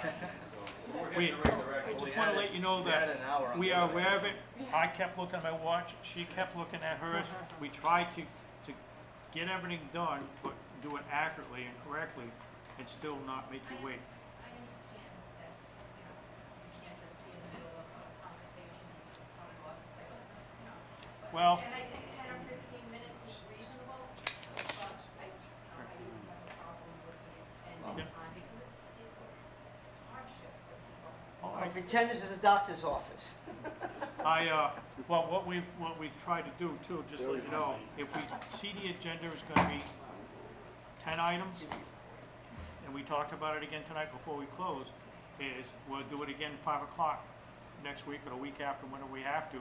so we're we, heading in the right I direction. just want to let you know We had that an hour on we the are other aware of it. I kept looking at my watch, she kept looking at hers. We tried to get everything done, but do it accurately and correctly and still not make you wait. I understand that, you know, you can't just be in the middle of a conversation and just cut it off and say, oh, you know. Well- And I think 10 or 15 minutes is reasonable, but I don't have a problem with the extended Yeah. time because it's hardship for people. All I right. pretend this is a doctor's office. Well, what we've tried to do too, just to let you know, if we see the agenda is gonna be 10 items, and we talked about it again tonight before we close, is we'll do it again 5 o'clock next week or the week after, whenever we have to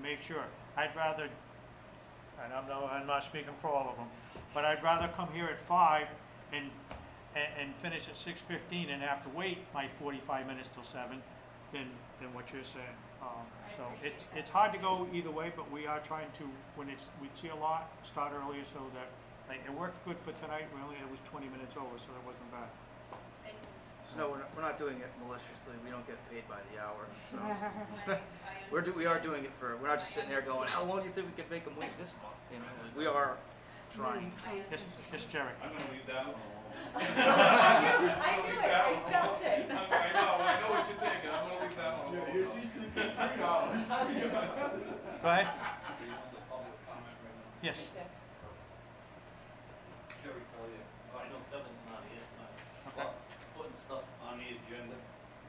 make sure. I'd rather, and I'm not speaking for all of them, but I'd rather come here at 5 and finish at 6:15 and have to wait my 45 minutes till 7 than what you're saying. So it's hard to go either way, but we are trying to, when we see a lot, start earlier so that, like, it worked good for tonight, it was 20 minutes over, so that wasn't bad. And No, we're not doing it maliciously. We don't get paid by the hour. So I we are doing it for. We're not just sitting there going, how long do you think we could make them wait this month? You know, like, we are trying. Yes, Jerry. I'm gonna leave that one alone. I knew it, I felt it. I know what you're thinking, I'm gonna leave that one alone. Yeah, she's thinking $3. Go ahead. Yes. Jerry Collier, I know Kevin's not here tonight, Okay. but putting stuff on the agenda,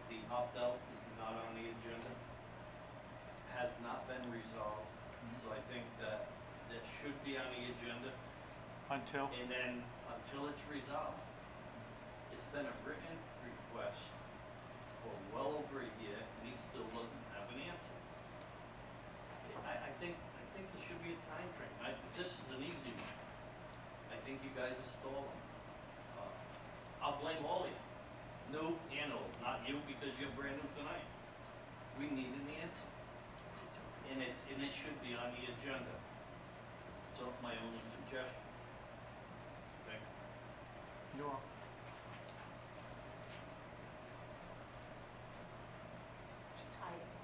the opt-out is not on the agenda, has not been resolved, so I think that should be on the agenda, Until, and then until it's resolved. It's been a written request for well over a year, and he still doesn't have an answer. I think there should be a time frame. This is an easy one. I think you guys are stalling. I'll blame all of you, new and old, not you because you're brand new tonight. We need an answer. And it should be on the agenda. So my only suggestion. Okay. you're on.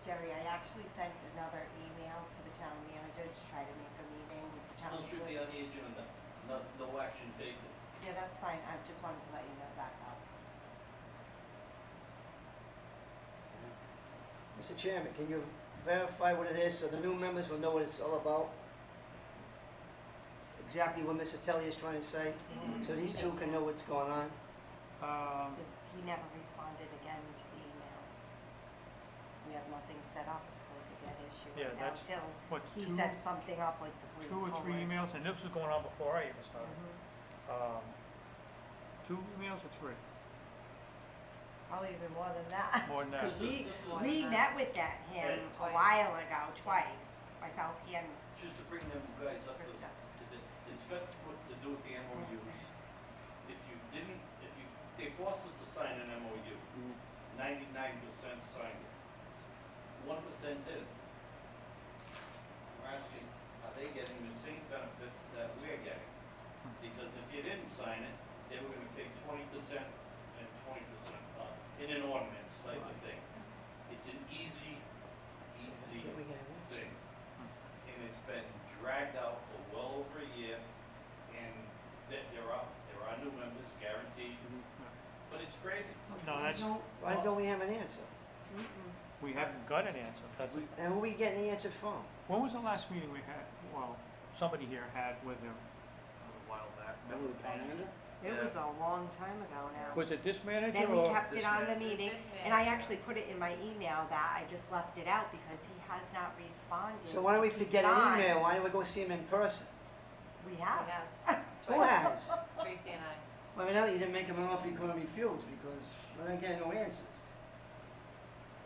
Jerry, I actually sent another email to the town manager to try to make a meeting with the town. Still should be on the agenda, no action taken. Yeah, that's fine, I just wanted to let you know that now. Mr. Chairman, can you verify what it is so the new members will know what it's all about? Exactly what Mr. Telly is trying to say, so these two can know what's going on? Because he never responded again to the email. We have nothing set up, it's like a dead issue Yeah, right now that's, till what, he two set something up like the police. 2 or 3 homeless. emails, and this was going on before I even started. Mhm. 2 emails or 3? Probably even more than that. More than that. Because we More than met with him a Twice. while ago, twice, myself and Just to bring them guys up to, Krista. it's got what to do with the MOUs. They forced us to sign an MOU. 99% signed it. 1% did. We're asking, are they getting the same benefits that we're getting? Because if you didn't sign it, they were gonna take 20% and 20% in an ordinance type of thing. It's an easy Can we get an answer? thing. And it's been dragged out for well over a year, and there are new members guaranteed, but it's crazy. No, that's, Why don't we have an answer? we haven't got an answer. That's, And who we getting the answer from? when was the last meeting we had? Well, somebody here had with him. while back. Remember the Panhandle? It was a long time ago now. Was it this manager Then we or? kept it this on the man- meeting, This and I manager. actually put it in my email that I just left it out because he has not responded. So why don't we to keep forget it an on. email? Why don't we go see him in person? We We have. have Who has? Tracy and I. Well, I know you didn't make him an offer you couldn't refuse because we're not getting no answers.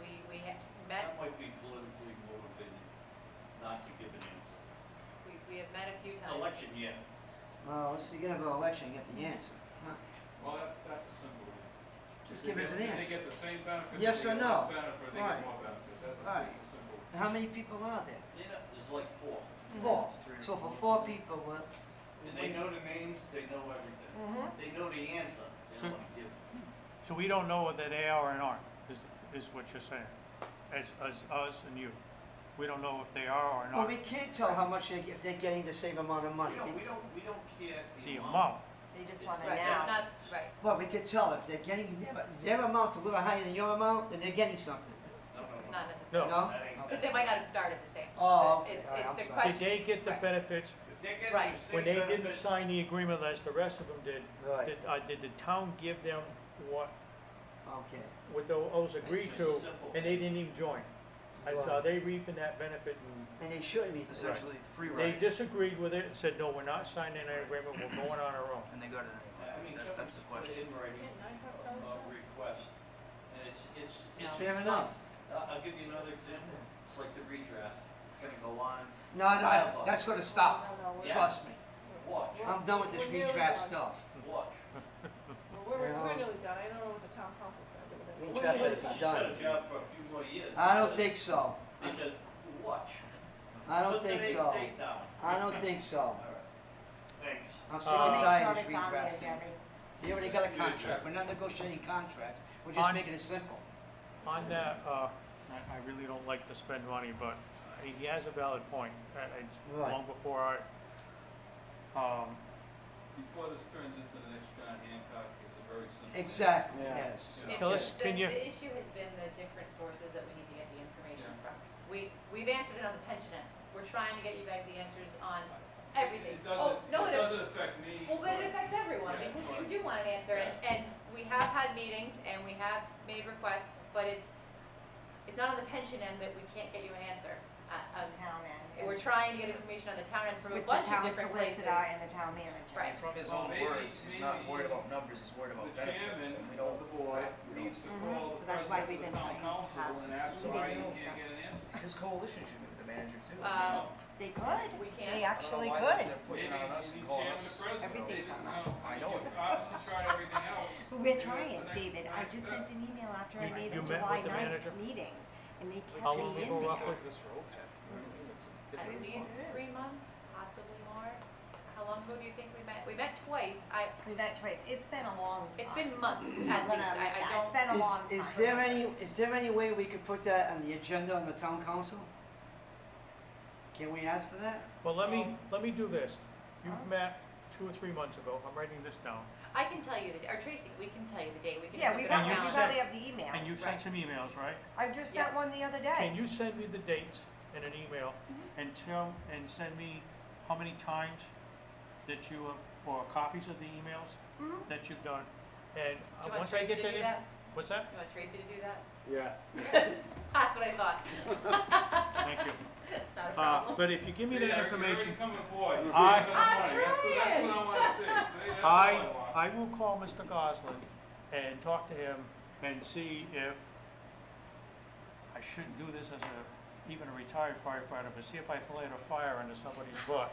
We That met, might be politically motivated not to give an answer. we have met a few It's times. election year. Well, let's forget about election, get the answer. Huh? Well, that's a simple answer. Just If give they us an get- if answer. They get the same benefit. Yes they or get no? less benefit, they Right. get more benefit. That's Right. a simple. And how many people are there? There's like 4. 4. It's 3 or So for 4. 4 people, And they know the names, they know everything. Mhm. They know the answer. They So- don't want to give it. So we don't know whether they are or aren't, is what you're saying, as us and you. We don't know if they are or well, not. we can't tell how much if they're getting the same amount of money. We don't care The amount, They just It's want to Right, it's know. not, right. Well, we can tell if they're getting their amount's a little higher than your amount, then they're getting something. No. Not necessarily. No? That ain't- Because they might not have started the same. Oh, But okay. it's- All right, it's I'm the sorry. question- did they get the Right. benefits If they're getting Right. the same when they didn't benefits- sign the agreement as the rest of them did? Right. Did the town give them what Okay. those agreed It's to, just a simple and they didn't even join? And so Right. they reaping that benefit, and And they shouldn't be. Essentially, free they ride, disagreed with it and said, no, we're not signing an agreement, we're going on our own. and they got it I anyway. mean, That's the put question. in writing a request, and it's Fair fine. enough. I'll give you another example. It's like the redraft. It's gonna go on. No, that's gonna stop. No, no, we're- Trust me. Watch, I'm done with this We're nearly redraft done. stuff. watch. We're Yeah. nearly done. I don't know what the town council's gonna do with it. Redraft We're nearly is done. She's had a done. job for a few more years. I don't because- think so. Because, watch. I don't Put think today's so. date down. I don't think so. All right. Thanks. I'm sick Uh, and Make tired sure of this it's on there, redrafting. Jerry. They already got a contract. We're not negotiating contracts. We're just On- making it simple. On that, I really don't like to spend money, but he has a valid point. It's Right. long before Before this turns into the next John Hancock, it's a very simple. Exactly, Yeah. yes. It's So let's- just- can you- The issue has been the different sources that we need to get the information Yeah. from. We've answered it on the pension end. We're trying to get you guys the answers on everything. It Oh, doesn't, no, it doesn't affect me. Well, but it affects everyone, Yeah, because right. you do want an answer, and we have had meetings, and we have made requests, but it's not on the pension end that we can't get you an answer. Town end. We're trying to get information on the town end from a With the bunch of town different places. solicitor and the town manager. Right. From his Well, own maybe- words, he's not maybe worried about numbers, he's worried about The benefits. chairman and we of don't- the board we don't- needs to Mhm. call the But that's why president we've of been the town trying to council have and ask meetings why he and can't stuff. get an answer. His coalition should meet with the manager too. They could. We They can't. actually I don't know why could. they're putting Maybe it on us the and calling chairman, us. the president. Everything's They- on you us. I know You've it. obviously tried everything else. But we're Maybe that's trying, the next- David. the I next just step. sent an email after I You- made you the met July with the 9th manager? meeting, and they kept How long me ago in roughly? there. This for OPEB. It's At different. least 3 months, possibly more. How long ago do you think we met? We met twice. We met twice. It's been a long time. It's been months at When least. I was I back. don't. It's been a long time. Is there any way we could put that on the agenda on the town council? Can we ask for that? Well, let me do this. You've met 2 or 3 months ago, I'm writing this down, I can tell you or Tracy, we can tell you the date. We can Yeah, just we look at our you probably, said- we calendar. probably have the email. and you sent some emails, right? I just sent Yes. one the other Can day. you send me the dates in an email and send me how many times that you have, or copies of the emails Mhm. that you've done? And Do you want once I Tracy get to that do in, that? what's that? You want Tracy to do that? Yeah. That's what I thought. Thank you. Not a problem. But if you give me See, that you're information, becoming a boy. You're I- saving us money. That's what I trying. want to see. See, that's what I want. I will call Mr. Goslin and talk to him and see if I shouldn't do this as even a retired firefighter, but see if I can light a fire under somebody's butt.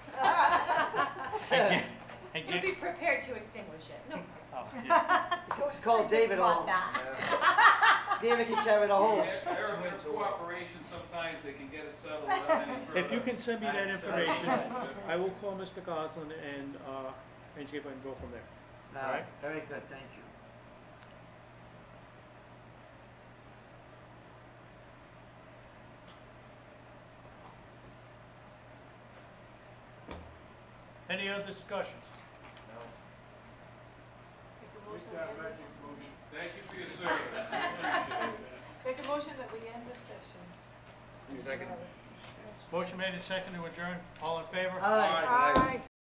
And You'll get, be prepared to extinguish it. No. oh, yeah. You can always call David Want on. that. David can carry the hose. Their cooperation, sometimes they can get it settled without any further. If you can send me that action. information, I will call Mr. Goslin and see if I can go from there. All right. Very good, thank you. Any other discussions? Make a Make motion that we end magic motion. Thank you for your service. Appreciate it. this- Make a motion that we end this session. Second. Motion made and seconded to adjourn. All in favor? Aye.